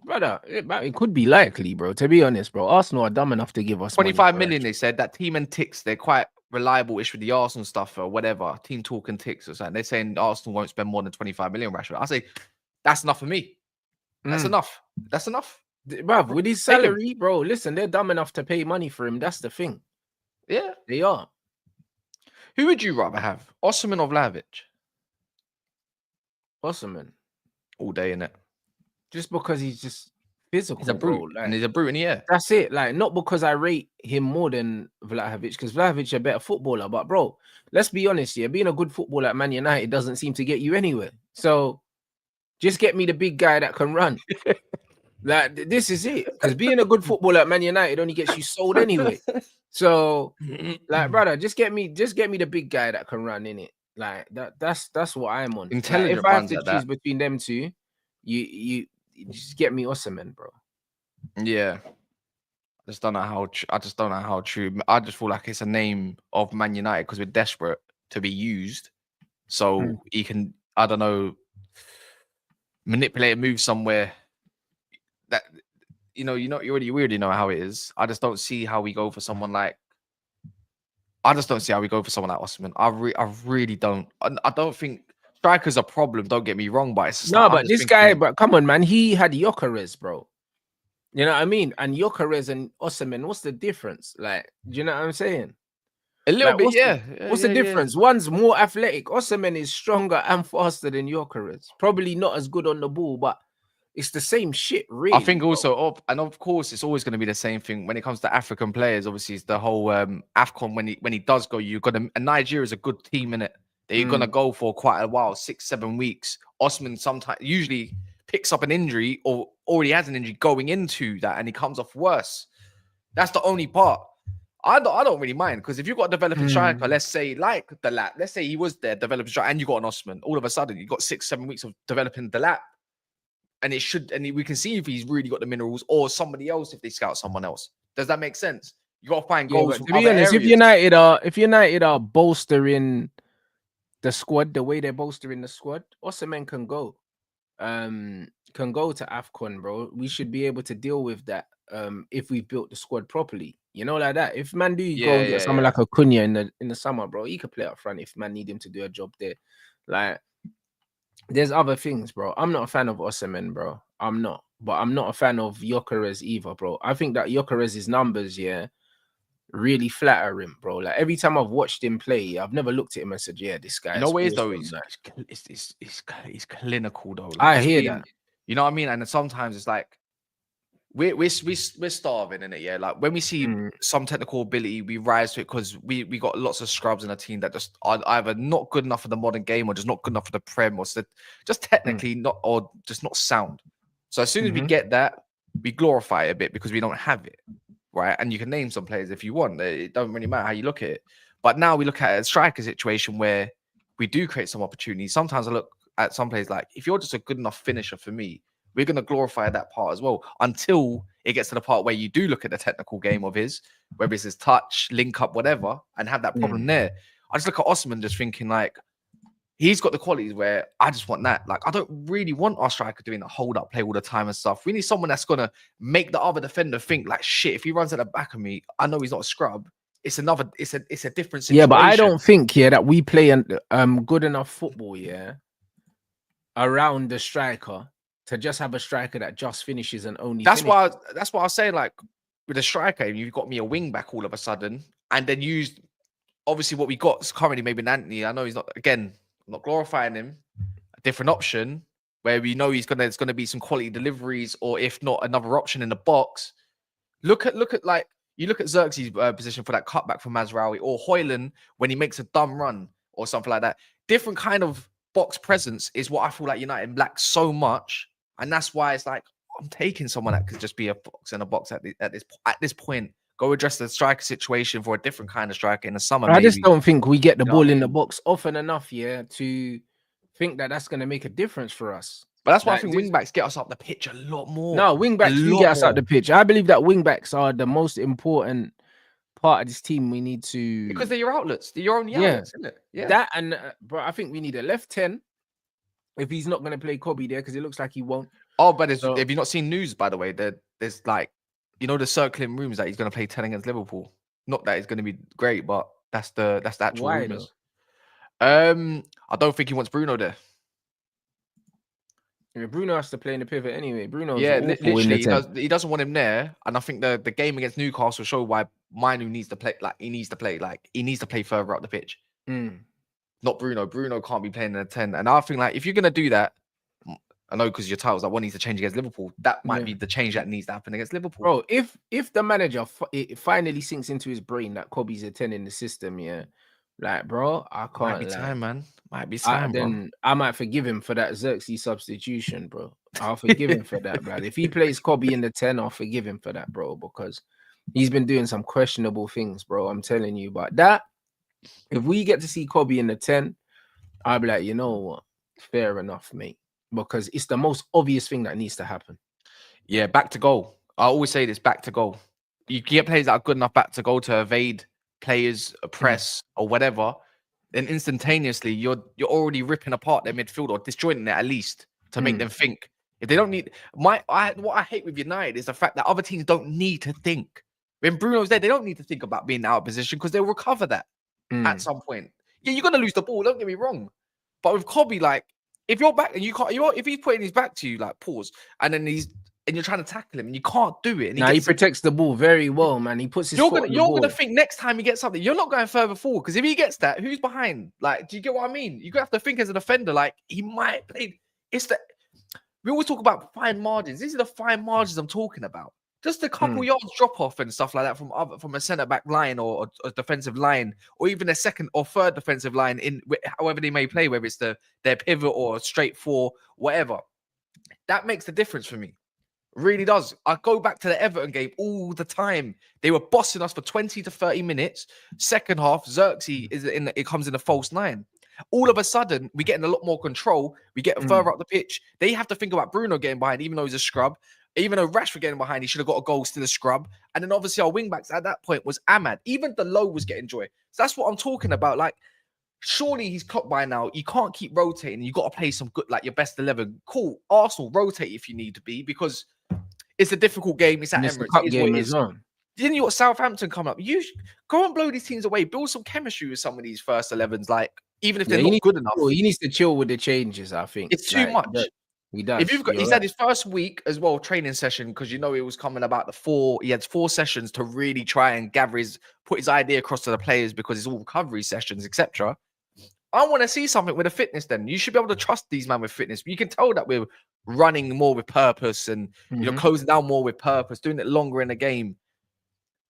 Brother, it could be likely, bro. To be honest, bro, Arsenal are dumb enough to give us 25 million. They said that team and ticks. They're quite reliable-ish with the Arsenal stuff or whatever. Team talk and ticks or something. They're saying Arsenal won't spend more than 25 million. Rashford. I say that's enough for me. That's enough. That's enough, bro. With his salary, bro. Listen, they're dumb enough to pay money for him. That's the thing. Yeah, they are. Who would you rather have, Osimhen or Vlahovic? Osimhen. All day, innit? Just because he's just physical. He's a brute, and he's a brute in the air. That's it. Like, not because I rate him more than Vlahovic, because Vlahovic is a better footballer. But, bro, let's be honest here. Being a good footballer at Man United doesn't seem to get you anywhere. So, just get me the big guy that can run. Like, this is it. Because being a good footballer at Man United only gets you sold anyway. So, like, brother, just get me the big guy that can run in it. Like that's what I'm on. Like, if Intelligent I have runs to at choose that. between them two, you just get me Osimhen, bro. Yeah. I just don't know how. I just don't know how true. I just feel like it's a name of Man United because we're desperate to be used, so he can. I don't know. Manipulate a move somewhere that you already know how it is. I just don't see how we go for someone like. I just don't see how we go for someone like Osimhen. I really don't. I don't think striker's a problem. Don't get me wrong, but it's just like No, I'm but just this guy, thinking but come on, man, he had Gyökeres, bro. You know what I mean? And Gyökeres and Osimhen, what's the difference? Like, do you know what I'm saying? a little Like, bit. what's the difference? One's more athletic. Osimhen is stronger and faster than Gyökeres. Probably not as good on the ball, but it's the same shit, really. I think also, and of course, it's always going to be the same thing when it comes to African players. Obviously, it's the whole Afcon when he does go. You're gonna and Nigeria is a good team in it. That you're gonna go for quite a while, 6-7 weeks. Osman sometimes usually picks up an injury or already has an injury going into that, and he comes off worse. That's the only part. I don't really mind because if you've got a developing striker, let's say like the lap, let's say he was there developing striker, and you got an Osman, all of a sudden you got 6-7 weeks of developing the lap. And we can see if he's really got the minerals or somebody else if they scout someone else. Does that make sense? You got to find goals from to be other honest, areas. if United are bolstering the squad the way they're bolstering the squad, Osimhen can go. Can go to AFCON, bro. We should be able to deal with that. If we built the squad properly, you know, like that. If man do go and get someone like a Cunha in the summer, bro, he could play up front if man need him to do a job there. Like, there's other things, bro. I'm not a fan of Osimhen, bro. I'm not, but I'm not a fan of Gyökeres either, bro. I think that Gyökeres' numbers, really flatter him, bro. Like, every time I've watched him play, I've never looked at him and said, yeah, this guy. You know what it is though? He's clinical though. Like, I hear that. You know what I mean? And sometimes it's like we're starving in it, yeah. Like when we see some technical ability, we rise to it because we got lots of scrubs in a team that just are either not good enough for the modern game or just not good enough for the Prem, or just technically not, or just not sound. So as soon as we get that, we glorify it a bit because we don't have it, right? And you can name some players if you want. It don't really matter how you look at it. But now we look at a striker situation where we do create some opportunities. Sometimes I look at some players like, if you're just a good enough finisher for me, we're going to glorify that part as well until it gets to the part where you do look at the technical game of his, whether it's his touch, link up, whatever, and have that problem there. I just look at Osimhen just thinking like, he's got the qualities where I just want that. Like, I don't really want our striker doing a hold up play all the time and stuff. We need someone that's going to make the other defender think like, shit, if he runs at the back of me, I know he's not a scrub. It's a different situation. Yeah, but I don't think that we play good enough football, around the striker to just have a striker that just finishes and only. That's why I was saying, like, with a striker, you've got me a wing back all of a sudden, and then used obviously what we got is currently maybe Anthony. I know he's not, again, I'm not glorifying him. A different option where we know there's gonna be some quality deliveries, or if not, another option in the box. Look at like, you look at Xerxes' position for that cutback from Mazraoui, or Højlund when he makes a dumb run or something like that. Different kind of box presence is what I feel like United lacks so much. And that's why it's like, I'm taking someone that could just be a box and a box at this point. Go address the striker situation for a different kind of striker in the summer. I just don't think we get the ball in the box often enough, to think that that's going to make a difference for us. But that's why I think wingbacks get us up the pitch a lot more. No, wingbacks do get us up the pitch. I believe that wingbacks are the most important part of this team. We need to, because they're your outlets. They're your only outlets, isn't it? Yeah. That and bro, I think we need a left 10. If he's not going to play Kobe there, because it looks like he won't. Oh, but have you not seen news, by the way? There's like, the circling rooms that he's going to play 10 against Liverpool. Not that it's going to be great, but that's the actual rumors. I don't think he wants Bruno there. Yeah, Bruno has to play in the pivot anyway. Literally, he doesn't want him there. And I think the game against Newcastle showed why Manu needs to play. Like, he needs to play further up the pitch. Not Bruno. Bruno can't be playing in a 10. And I think, like, if you're going to do that, I know because your title's like, what needs to change against Liverpool? That might be the change that needs to happen against Liverpool. Bro, if the manager it finally sinks into his brain that Kobe's a 10 in the system, like, bro, I can't. Might be time, man. Might be time, then I might forgive him for that Xerxes substitution, bro. I'll forgive him for that, bro. If he plays Kobe in the 10, I'll forgive him for that, bro, because he's been doing some questionable things, bro. I'm telling you. But that, if we get to see Kobe in the 10, I'll be like, you know what? Fair enough, mate. Because it's the most obvious thing that needs to happen. Yeah, back to goal. I always say this: back to goal. You get players that are good enough back to goal to evade players, a press, or whatever. Then instantaneously, you're already ripping apart their midfield or disjointing it at least to make them think. If they don't need what I hate with United is the fact that other teams don't need to think. When Bruno's there, they don't need to think about being out of position because they'll recover that at some point. Yeah, you're gonna lose the ball. Don't get me wrong, but with Kobe, like if you're back and you can't, if he's putting his back to you, like pause, and then you're trying to tackle him and you can't do it. And he protects the ball very well, man. He puts his foot on the ball. You're gonna think next time he gets something, you're not going further forward because if he gets that, who's behind? Like, do you get what I mean? You have to think as a defender, like he might play. We always talk about fine margins. These are the fine margins I'm talking about. Just a couple yards drop off and stuff like that from a centre back line or a defensive line, or even a second or third defensive line in however they may play, whether it's their pivot or straight four, whatever. That makes the difference for me. Really does. I go back to the Everton game all the time. They were bossing us for 20 to 30 minutes. Second half, Xerxes it comes in a false nine. All of a sudden, we're getting a lot more control. We get further up the pitch. They have to think about Bruno getting behind, even though he's a scrub. Even though Rashford getting behind, he should have got a goal, still a scrub. And then obviously our wingbacks at that point was Ahmad. Even the low was getting joy. So that's what I'm talking about. Like, surely he's clocked by now. You can't keep rotating. You got to play some good, like your best 11. Cool. Arsenal, rotate if you need to be because it's a difficult game. It's at Emirates. Cup game as well. Then you got Southampton coming up. You go and blow these teams away. Build some chemistry with some of these first 11s. Like, even if they're not good enough. He needs to chill with the changes, I think. It's too much. He does. If you've got, he's had his first week as well, training session, because you know it was coming about he had 4 sessions to really try and put his idea across to the players because it's all recovery sessions, etc. I want to see something with the fitness then. You should be able to trust these men with fitness. You can tell that we're running more with purpose and closing down more with purpose, doing it longer in the game.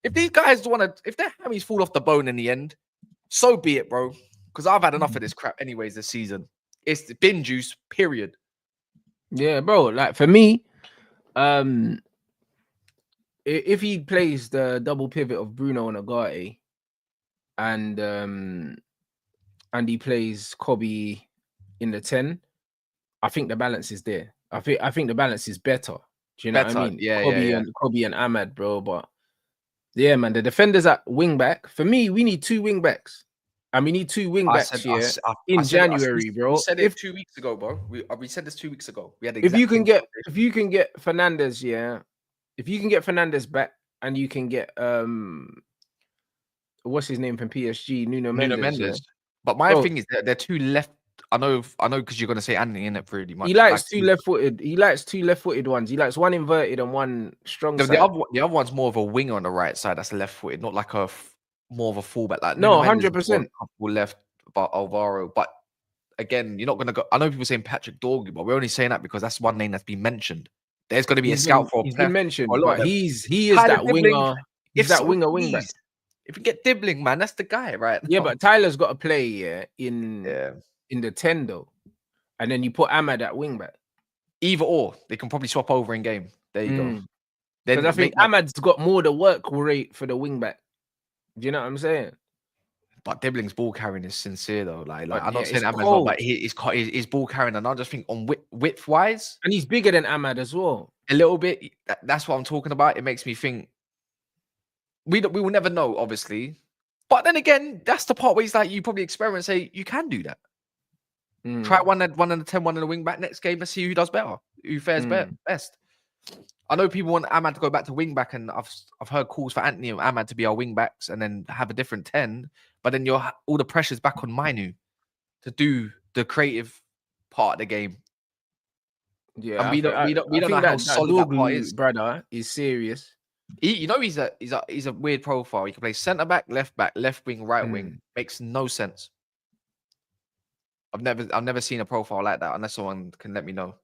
If these guys if their hammies fall off the bone in the end, so be it, bro. Because I've had enough of this crap anyways this season. It's bin juice, period. Yeah, bro. Like for me, if he plays the double pivot of Bruno and Agate, and he plays Kobe in the 10, I think the balance is there. I think the balance is better. Do you know what I mean? Yeah, Kobe and Ahmad, bro. But yeah, man, the defenders at wingback. For me, we need 2 wingbacks. And we need 2 wingbacks in January, bro. We said it 2 weeks ago, bro. We said this 2 weeks ago. We had if you can get Fernandes, if you can get Fernandes back, and you can get what's his name from PSG, Nuno Mendes. Yeah? But my thing is that they're 2 left. I know, because you're gonna say Anthony in it pretty much. He likes 2 left-footed. He likes 2 left-footed ones. He likes one inverted and one strong. The other one's more of a winger on the right side. That's left-footed, not like more of a fullback. Like no, 100%. Left, but Alvaro. But again, you're not gonna go. I know people saying Patrick Dorgu, but we're only saying that because that's one name that's been mentioned. There's going to be a scout for. He's been mentioned, but he is that winger. He's that wingback. If you get Dibbling, man, that's the guy, right? Yeah, but Tyler's got to play in the 10 though, and then you put Ahmad at wingback. Either or, they can probably swap over in game. There you go. Because I think Ahmad's got more the work rate for the wingback. Do you know what I'm saying? But Dibbling's ball carrying is sincere though. Like I'm not saying Ahmad's not, but his ball carrying, and I just think on width wise, and he's bigger than Ahmad as well. A little bit. That's what I'm talking about. It makes me think we will never know, obviously. But then again, that's the part where he's like, you probably experiment and say you can do that. Try one in the 10, one in the wing back next game. Let's see who does better, who fares best. I know people want Ahmad to go back to wing back, and I've heard calls for Anthony and Ahmad to be our wing backs and then have a different 10. But then all the pressure's back on Mainu to do the creative part of the game. Yeah, and we don't know how solid that part is. Brother is serious. He's a weird profile. He can play centre back, left wing, right wing. Makes no sense. I've never seen a profile like that unless someone can let me know.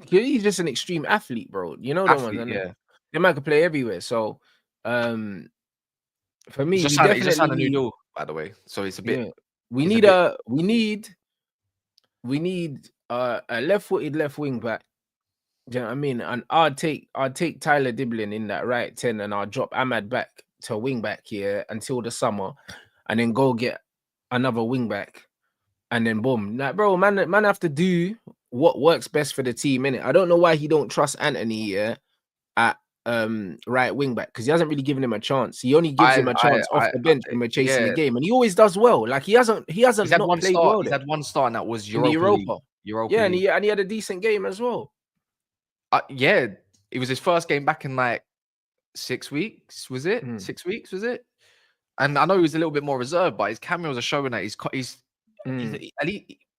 He's just an extreme athlete, bro. You know the one. Yeah, the man can play everywhere. So, for me, just signed a new deal, by the way. So it's a bit. Yeah. We need a left-footed left wing back Do you know what I mean? And I'd take Tyler Diblin in that right 10 and I'll drop Ahmad back to wing back here until the summer and then go get another wing back and then boom. Like, bro, man have to do what works best for the team, innit? I don't know why he don't trust Anthony at right wing back because he hasn't really given him a chance. He only gives him a chance off the bench when we're chasing the game, and he always does well. Like he hasn't He's had not one played start. well. He's had one start, and that was in the Europa Yeah, League. and he had a decent game as well. Yeah, it was his first game back in like 6 weeks. Was it 6 weeks? Was it? And I know he was a little bit more reserved, but his cameos are showing that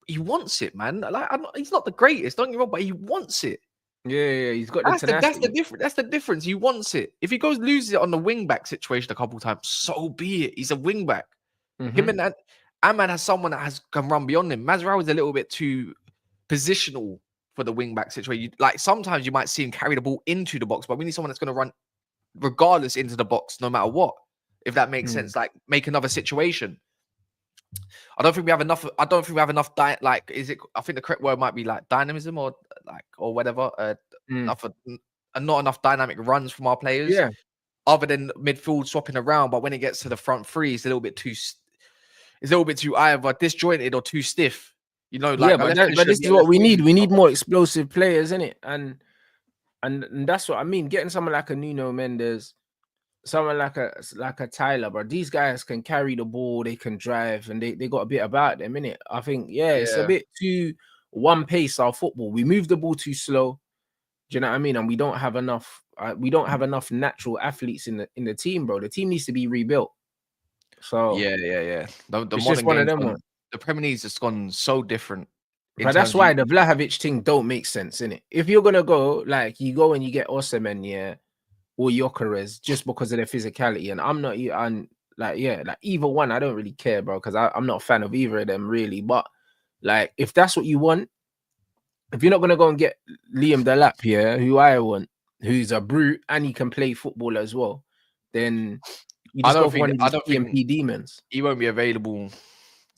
he wants it, man. Like he's not the greatest, don't get me wrong, but he wants it. Yeah, he's got the tenacity. That's the difference. That's the difference. He wants it. If he goes loses it on the wing back situation a couple times, so be it. He's a wing back. Him and Ahmad has someone that can run beyond him. Mazraoui is a little bit too positional for the wing back situation. Like sometimes you might see him carry the ball into the box, but we need someone that's going to run regardless into the box, no matter what. If that makes sense, like make another situation. I don't think we have enough. I don't think we have enough. I think the correct word might be like dynamism or whatever. Not enough dynamic runs from our players. Yeah. Other than midfield swapping around, but when it gets to the front three, it's a little bit too either disjointed or too stiff. You know, like but this is what we need. We need more explosive players, innit? And that's what I mean. Getting someone like a Nuno Mendes, someone like a Tyler, bro. These guys can carry the ball, they can drive, and they got a bit about them, innit? I think, it's a bit too one pace our football. We move the ball too slow. Do you know what I mean? And we don't have enough. We don't have enough natural athletes in the team, bro. The team needs to be rebuilt. So yeah. The it's just one of them. The Premier League's just gone so different. But that's why the Vlahovic thing don't make sense, innit? If you're gonna go, like, you go and you get Osimhen, or Gyökeres just because of their physicality, and I'm not, and like either one, I don't really care, bro, because I'm not a fan of either of them really. But like, if that's what you want, if you're not gonna go and get Liam Delap here, who I want, who's a brute and he can play football as well, then you just go for one of these EMP demons. He won't be available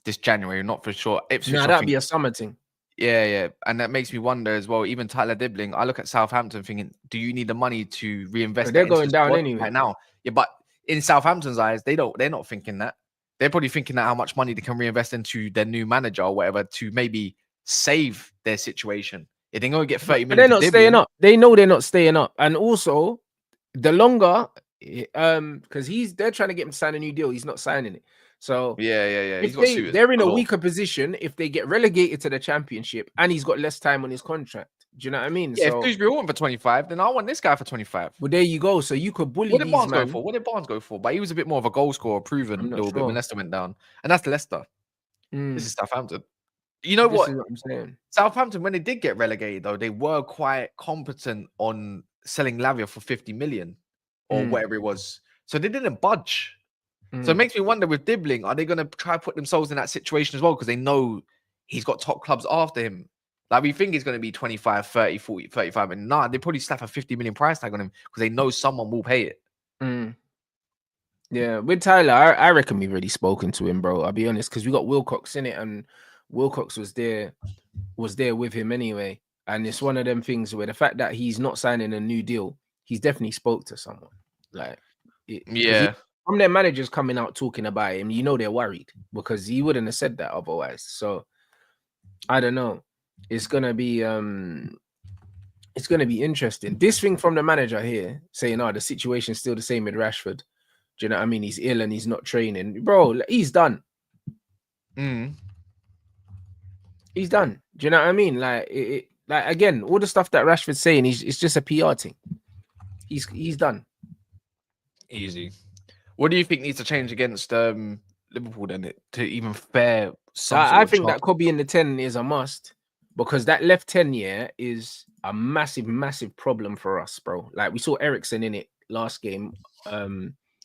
this January, not for sure. No, that'd be a summer thing. Yeah, and that makes me wonder as well. Even Tyler Dibbling, I look at Southampton thinking, do you need the money to reinvest? They're going down anyway right now. Yeah, but in Southampton's eyes, they're not thinking that. They're probably thinking that how much money they can reinvest into their new manager or whatever to maybe save their situation. If they're going to get 30 million, they're not staying up. They know they're not staying up, and also the longer, because they're trying to get him to sign a new deal. He's not signing it. So yeah. They're in a weaker position if they get relegated to the Championship and he's got less time on his contract. Do you know what I mean? Yeah, if Dewsbury won for 25, then I want this guy for 25. Well, there you go. So you could bully What did Barnes go for? What did Barnes go for? But he was a bit more of a goal scorer, proven a little bit when Leicester went down. And that's Leicester. This is Southampton. You know what? This is what I'm saying. Southampton, when they did get relegated, though, they were quite competent on selling Lavia for 50 million or whatever it was. So they didn't budge. So it makes me wonder with Dibbling, are they going to try to put themselves in that situation as well? Because they know he's got top clubs after him. Like, we think he's going to be 25, 30, 40, 35. And they probably slap a 50 million price tag on him because they know someone will pay it. Yeah, with Tyler, I reckon we've already spoken to him, bro. I'll be honest, because we got Wilcox in it, and Wilcox was there with him anyway. And it's one of them things where the fact that he's not signing a new deal, he's definitely spoke to someone. Like, from their managers coming out talking about him, you know they're worried because he wouldn't have said that otherwise. So I don't know. It's gonna be interesting. This thing from the manager here saying, "Oh, the situation's still the same with Rashford." Do you know what I mean? He's ill and he's not training, bro. He's done. He's done. Do you know what I mean? Like, again, all the stuff that Rashford's saying, it's just a PR thing. He's done. Easy. What do you think needs to change against Liverpool then to even fare? I think that Kobe in the 10 is a must because that left 10 is a massive problem for us, bro. Like, we saw Eriksen in it last game.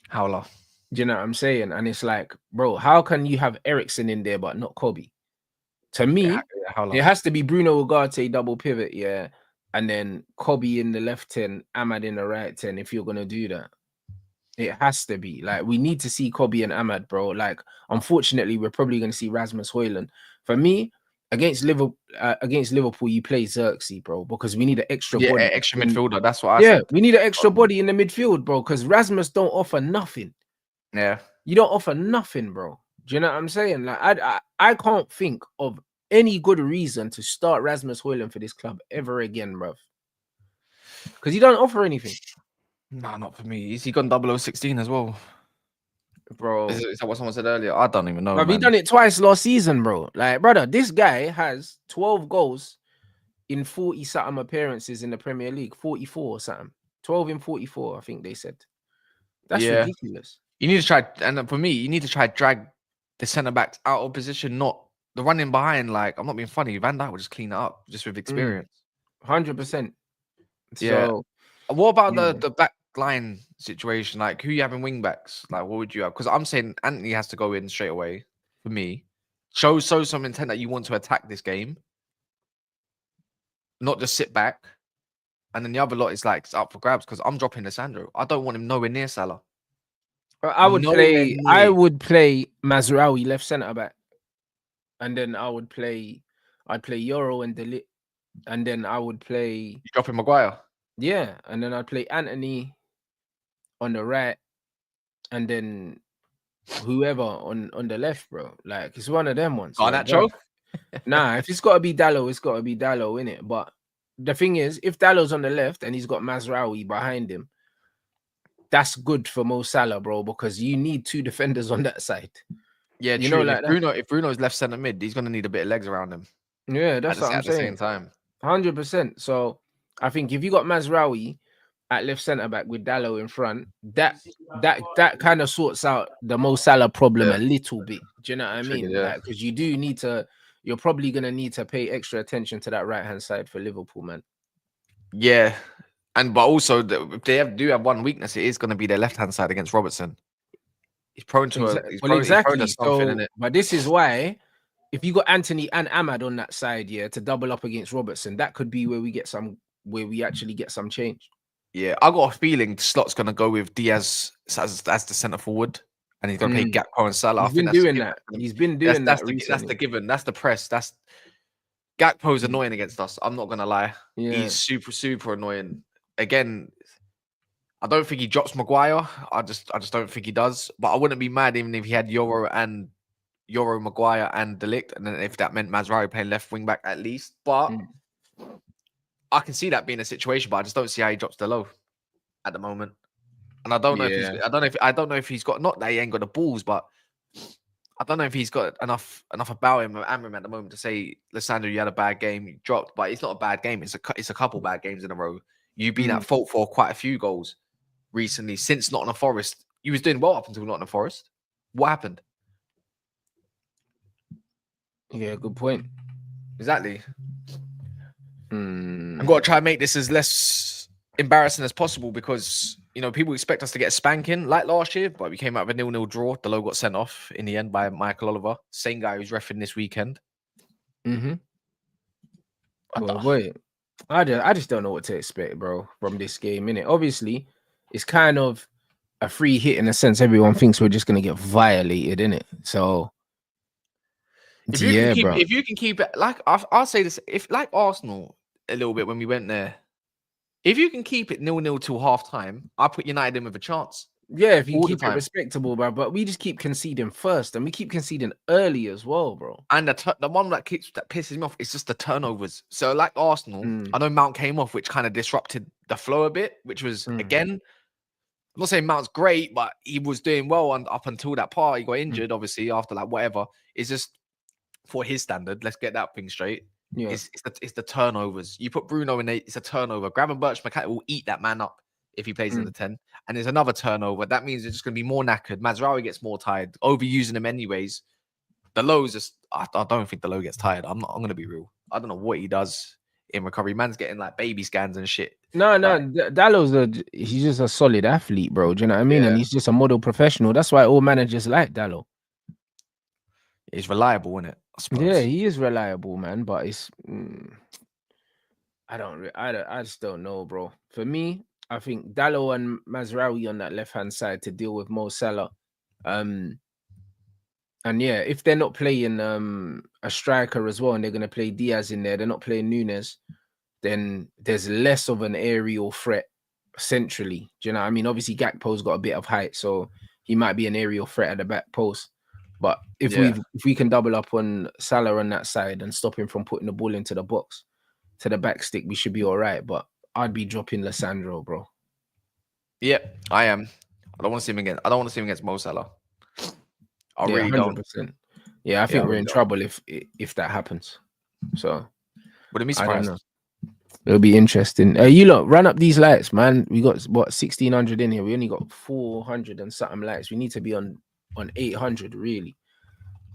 Howler. Do you know what I'm saying? And it's like, bro, how can you have Eriksen in there but not Kobe? To me, it has to be Bruno Ugarte double pivot, and then Kobe in the left 10, Ahmad in the right 10. If you're gonna do that, it has to be like we need to see Kobe and Ahmad, bro. Like, unfortunately, we're probably gonna see Rasmus Højlund. For me, against Liverpool, you play Xerxes, bro, because we need an extra Yeah, body. extra midfielder. That's what I Yeah, said. we need an extra body in the midfield, bro, because Rasmus don't offer nothing. Yeah. You don't offer nothing, bro. Do you know what I'm saying? Like, I can't think of any good reason to start Rasmus Højlund for this club ever again, bro. Because he don't offer anything. No, not for me. Is he gone 0016 as well? Bro. Is that what someone said earlier? I don't even know, Have man. he done it twice last season, bro? Like, brother, this guy has 12 goals in 40 something appearances in the Premier League. 44 or something. 12 in 44, I think they said. That's ridiculous. You need to try, and for me, you need to try drag the centre backs out of position, not the running behind. Like, I'm not being funny. Van Dijk will just clean it up just with experience. 100%. Yeah. So, What about the back line situation? Like, who you having wing backs? Like, what would you have? Because I'm saying Anthony has to go in straight away for me. Show some intent that you want to attack this game, not just sit back. And then the other lot is like it's up for grabs because I'm dropping Lissandro. I don't want him nowhere near Salah. I would Nowhere near. play Mazraoui left centre back, and then I'd play Euro and Delete, and then I would play. You dropping Maguire? Yeah, and then I'd play Anthony on the right, and then whoever on the left, bro. Like, it's one of them ones. Garnacho? Nah, if it's got to be Dallo, it's got to be Dallo, innit? But the thing is, if Dallo's on the left and he's got Mazraoui behind him, that's good for Mo Salah, bro, because you need two defenders on that side. Yeah, you true. know, like if Bruno's left centre mid, he's gonna need a bit of legs around him. Yeah, that's what I'm saying. At the same time, 100%. So I think if you got Mazraoui at left centre back with Dallo in front, that kind of sorts out the Mo Salah problem a little bit. Do you know what I mean? Yeah. Like, because you're probably gonna need to pay extra attention to that right hand side for Liverpool, man. Yeah, but also if they do have one weakness, it is going to be their left hand side against Robertson. He's prone to he's prone to something in it. But this is why, if you got Anthony and Ahmad on that side, to double up against Robertson, that could be where we actually get some change. Yeah, I got a feeling Slot's going to go with Diaz as the centre forward, and he's going to play Gakpo and Salah. He's been doing that. He's been doing that recently. That's the given. That's the press. Gakpo's annoying against us. I'm not going to lie. Yeah. He's super annoying. Again, I don't think he drops Maguire. I just don't think he does. But I wouldn't be mad even if he had Euro, Maguire, and De Ligt, and then if that meant Mazraoui playing left wing back at least. But I can see that being a situation, but I just don't see how he drops the low at the moment. And I don't know I don't know if he's got, not that he ain't got the balls, but I don't know if he's got enough about him at Amram at the moment to say, Lissandro, you had a bad game, you dropped, but it's not a bad game. It's a couple bad games in a row. You've been at fault for quite a few goals recently since Nottingham Forest. You was doing well up until Nottingham Forest. What happened? Yeah, good point. Exactly. I've got to try and make this as less embarrassing as possible because, people expect us to get a spanking like last year, but we came out of a 0-0 draw. The low got sent off in the end by Michael Oliver, same guy who's reffing this weekend. Boy, I just don't know what to expect, bro, from this game, innit? Obviously, it's kind of a free hit in a sense. Everyone thinks we're just going to get violated, innit? So, if you can keep it, like, I'll say this, if like Arsenal a little bit when we went there, if you can keep it 0-0 till half time, I put United in with a chance. Yeah, if you keep it respectable, bro. But we just keep conceding first, and we keep conceding early as well, bro. And the one that pisses me off is just the turnovers. So, like Arsenal, I know Mount came off, which kind of disrupted the flow a bit, which was, again, I'm not saying Mount's great, but he was doing well up until that part. He got injured, obviously, after like whatever. It's just, for his standard, let's get that thing straight. Yeah. It's the turnovers. You put Bruno in there, it's a turnover. Gravenberch McCann will eat that man up if he plays in the 10. And there's another turnover. That means it's just going to be more knackered. Mazraoui gets more tired. Overusing him anyways. The low's just, I don't think the low gets tired. I'm going to be real. I don't know what he does in recovery. Man's getting like baby scans and shit. No, Dallo's he's just a solid athlete, bro. Do you know what I mean? Yeah. And he's just a model professional. That's why all managers like Dallo. He's reliable, isn't it? Yeah, he is reliable, man. But it's, I just don't know, bro. For me, I think Dallo and Mazraoui on that left hand side to deal with Mo Salah. And yeah, if they're not playing a striker as well, and they're gonna play Diaz in there, they're not playing Nunes, then there's less of an aerial threat centrally. Do you know what I mean? Obviously, Gakpo's got a bit of height, so he might be an aerial threat at the back post. But if we can double up on Salah on that side and stop him from putting the ball into the box to the back stick, we should be all right. But I'd be dropping Lissandro, bro. Yeah, I am. I don't want to see him again. I don't want to see him against Mo Salah. I really 100%. Don't. Yeah, I think we're in trouble if that happens. So, wouldn't be surprised. It'll be interesting. You lot run up these lights, man. We got what 1,600 in here. We only got 400 and something lights. We need to be on 800, really.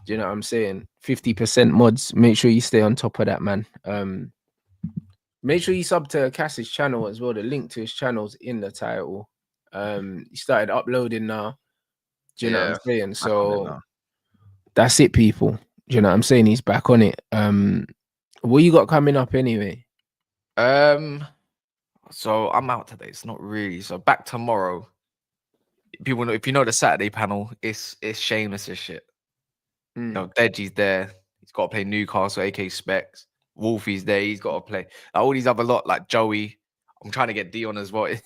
Do you know what I'm saying? 50% mods. Make sure you stay on top of that, man. Make sure you sub to Cass's channel as well. The link to his channel's in the title. He started uploading now. Do you know what I'm saying? So that's it, people. Do you know what I'm saying? He's back on it. What you got coming up anyway? So I'm out today. It's not really. So back tomorrow. People know, if you know the Saturday panel, it's shameless as shit. You know, Deji's there. He's got to play Newcastle, AK Specs. Wolfie's there. He's got to play. Like, all these other lot, like Joey. I'm trying to get Dion as well. It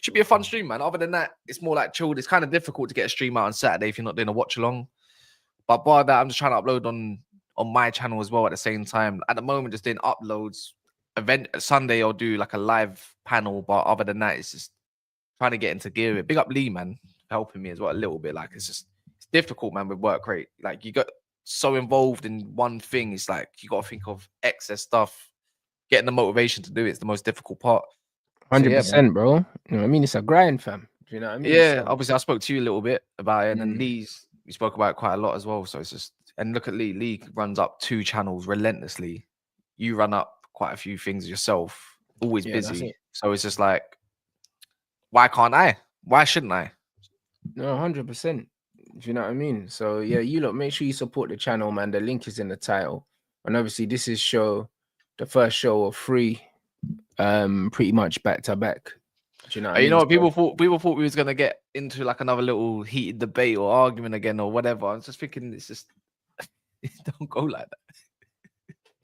should be a fun stream, man. Other than that, it's more like chilled. It's kind of difficult to get a stream out on Saturday if you're not doing a watch along. But bar that, I'm just trying to upload on my channel as well at the same time. At the moment, just doing uploads. Sunday, I'll do like a live panel. But other than that, it's just trying to get into gear. Big up Lee, man, helping me as well a little bit. Like it's difficult, man, with work rate. Like you got so involved in one thing. It's like you got to think of excess stuff. Getting the motivation to do it's the most difficult part. 100%, bro. You know what I mean? It's a grind, fam. Do you know what I mean? Yeah, obviously I spoke to you a little bit about it, and then we spoke about it quite a lot as well. So it's just, and look at Lee. Lee runs up 2 channels relentlessly. You run up quite a few things yourself, always busy. So it's just like, why can't I? Why shouldn't I? No, 100%. Do you know what I mean? So yeah, you lot make sure you support the channel, man. The link is in the title, and obviously this is the first show of 3, pretty much back to back. Do you know what I mean? You know what, people thought we was gonna get into like another little heated debate or argument again or whatever. I was just thinking, it's just it don't go like that.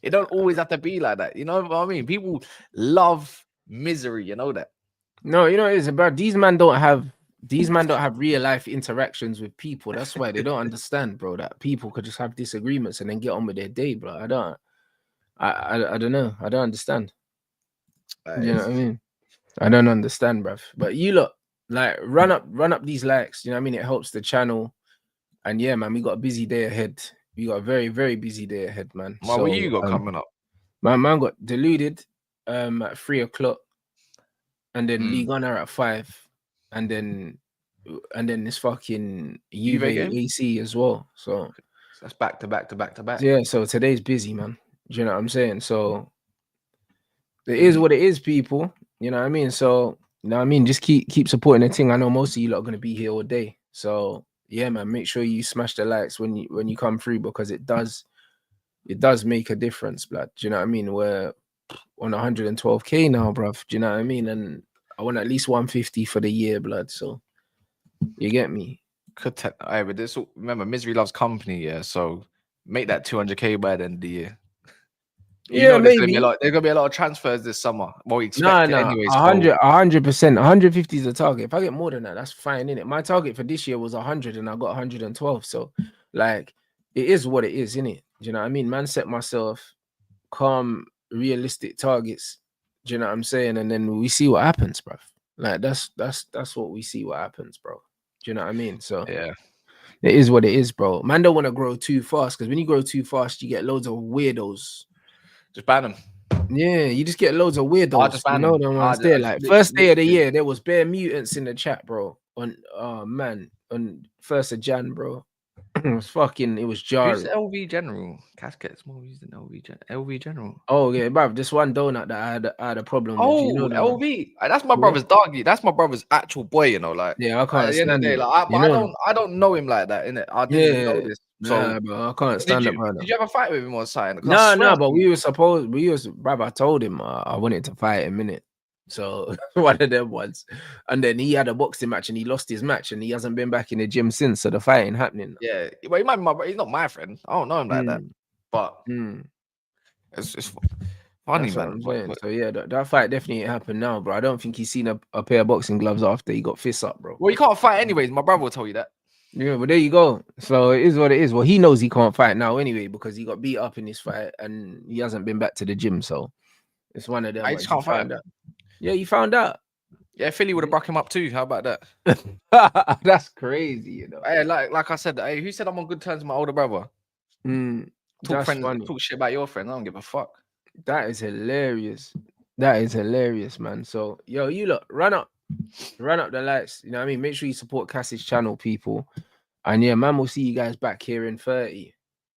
It don't always have to be like that. You know what I mean? People love misery. You know that. No, you know it's about these men don't have real life interactions with people. That's why they don't understand, bro. That people could just have disagreements and then get on with their day, bro. I don't know. I don't understand. You know what I mean? I don't understand, bruv. But you look like run up these likes. You know what I mean? It helps the channel. And yeah, man, we got a busy day ahead. We got a very, very busy day ahead, man. What you got coming up? My man got deluded at 3 o'clock, and then League Honor at 5, and then this fucking Juve AC as well. So that's back to back. Yeah, so today's busy, man. Do you know what I'm saying? So it is what it is, people. You know what I mean? So, you know what I mean? Just keep supporting the thing. I know most of you lot are going to be here all day. So, yeah, man, make sure you smash the likes when you come through, because it does make a difference, blood. Do you know what I mean? We're on 112K now, bruv. Do you know what I mean? And I want at least 150 for the year, blood. So, you get me? But this, remember, misery loves company, yeah? So, make that 200K by the end of the year. Yeah, there's maybe. There's gonna be a lot of transfers this summer. Well, we expect it anyways. 100%. 150 is the target. If I get more than that, that's fine, innit? My target for this year was 100, and I got 112. So, like, it is what it is, innit? Do you know what I mean? Man, set myself calm, realistic targets. Do you know what I'm saying? And then we see what happens, bro. Like, that's what we see what happens, bro. Do you know what I mean? So yeah. It is what it is, bro. Man don't want to grow too fast, because when you grow too fast, you get loads of weirdos. Just ban them. Yeah, you just get loads of weirdos. Just ban them. There. Like first day of the year, there was bare mutants in the chat, bro. On 1st of Jan, bro. It was jarring. Who's LV General? Cash gets more views than LV General. Oh yeah, bruv, this one donut that I had a problem with. You know LV. That's my brother's doggy. That's my brother's actual boy. You know, like yeah, I can't at the end of the day, like I don't know him like that, innit? I didn't even know this. So bro, I can't stand it, brother. Did you ever fight with him or something? No, but bruv, I told him I wanted to fight him, innit? So one of them ones. And then he had a boxing match and he lost his match and he hasn't been back in the gym since. So the fight ain't happening. Yeah, well, he might be he's not my friend. I don't know him like that. But it's funny, That's what man. I'm saying. So yeah, that fight definitely ain't happened now, bro. I don't think he's seen a pair of boxing gloves after he got fists up, bro. Well, you can't fight anyways. My brother will tell you that. Yeah, but there you go. So it is what it is. Well, he knows he can't fight now anyway because he got beat up in this fight and he hasn't been back to the gym. So it's one of them. I just can't fight him. Yeah, you found out. Yeah, Philly would have broke him up too. How about that? That's crazy, you know. Hey, like I said, hey, who said I'm on good terms with my older brother? Talk shit about your friend. I don't give a fuck. That is hilarious. That is hilarious, man. So yo, you look, run up the lights. You know what I mean? Make sure you support Cass's channel, people. And yeah, man, we'll see you guys back here in 30.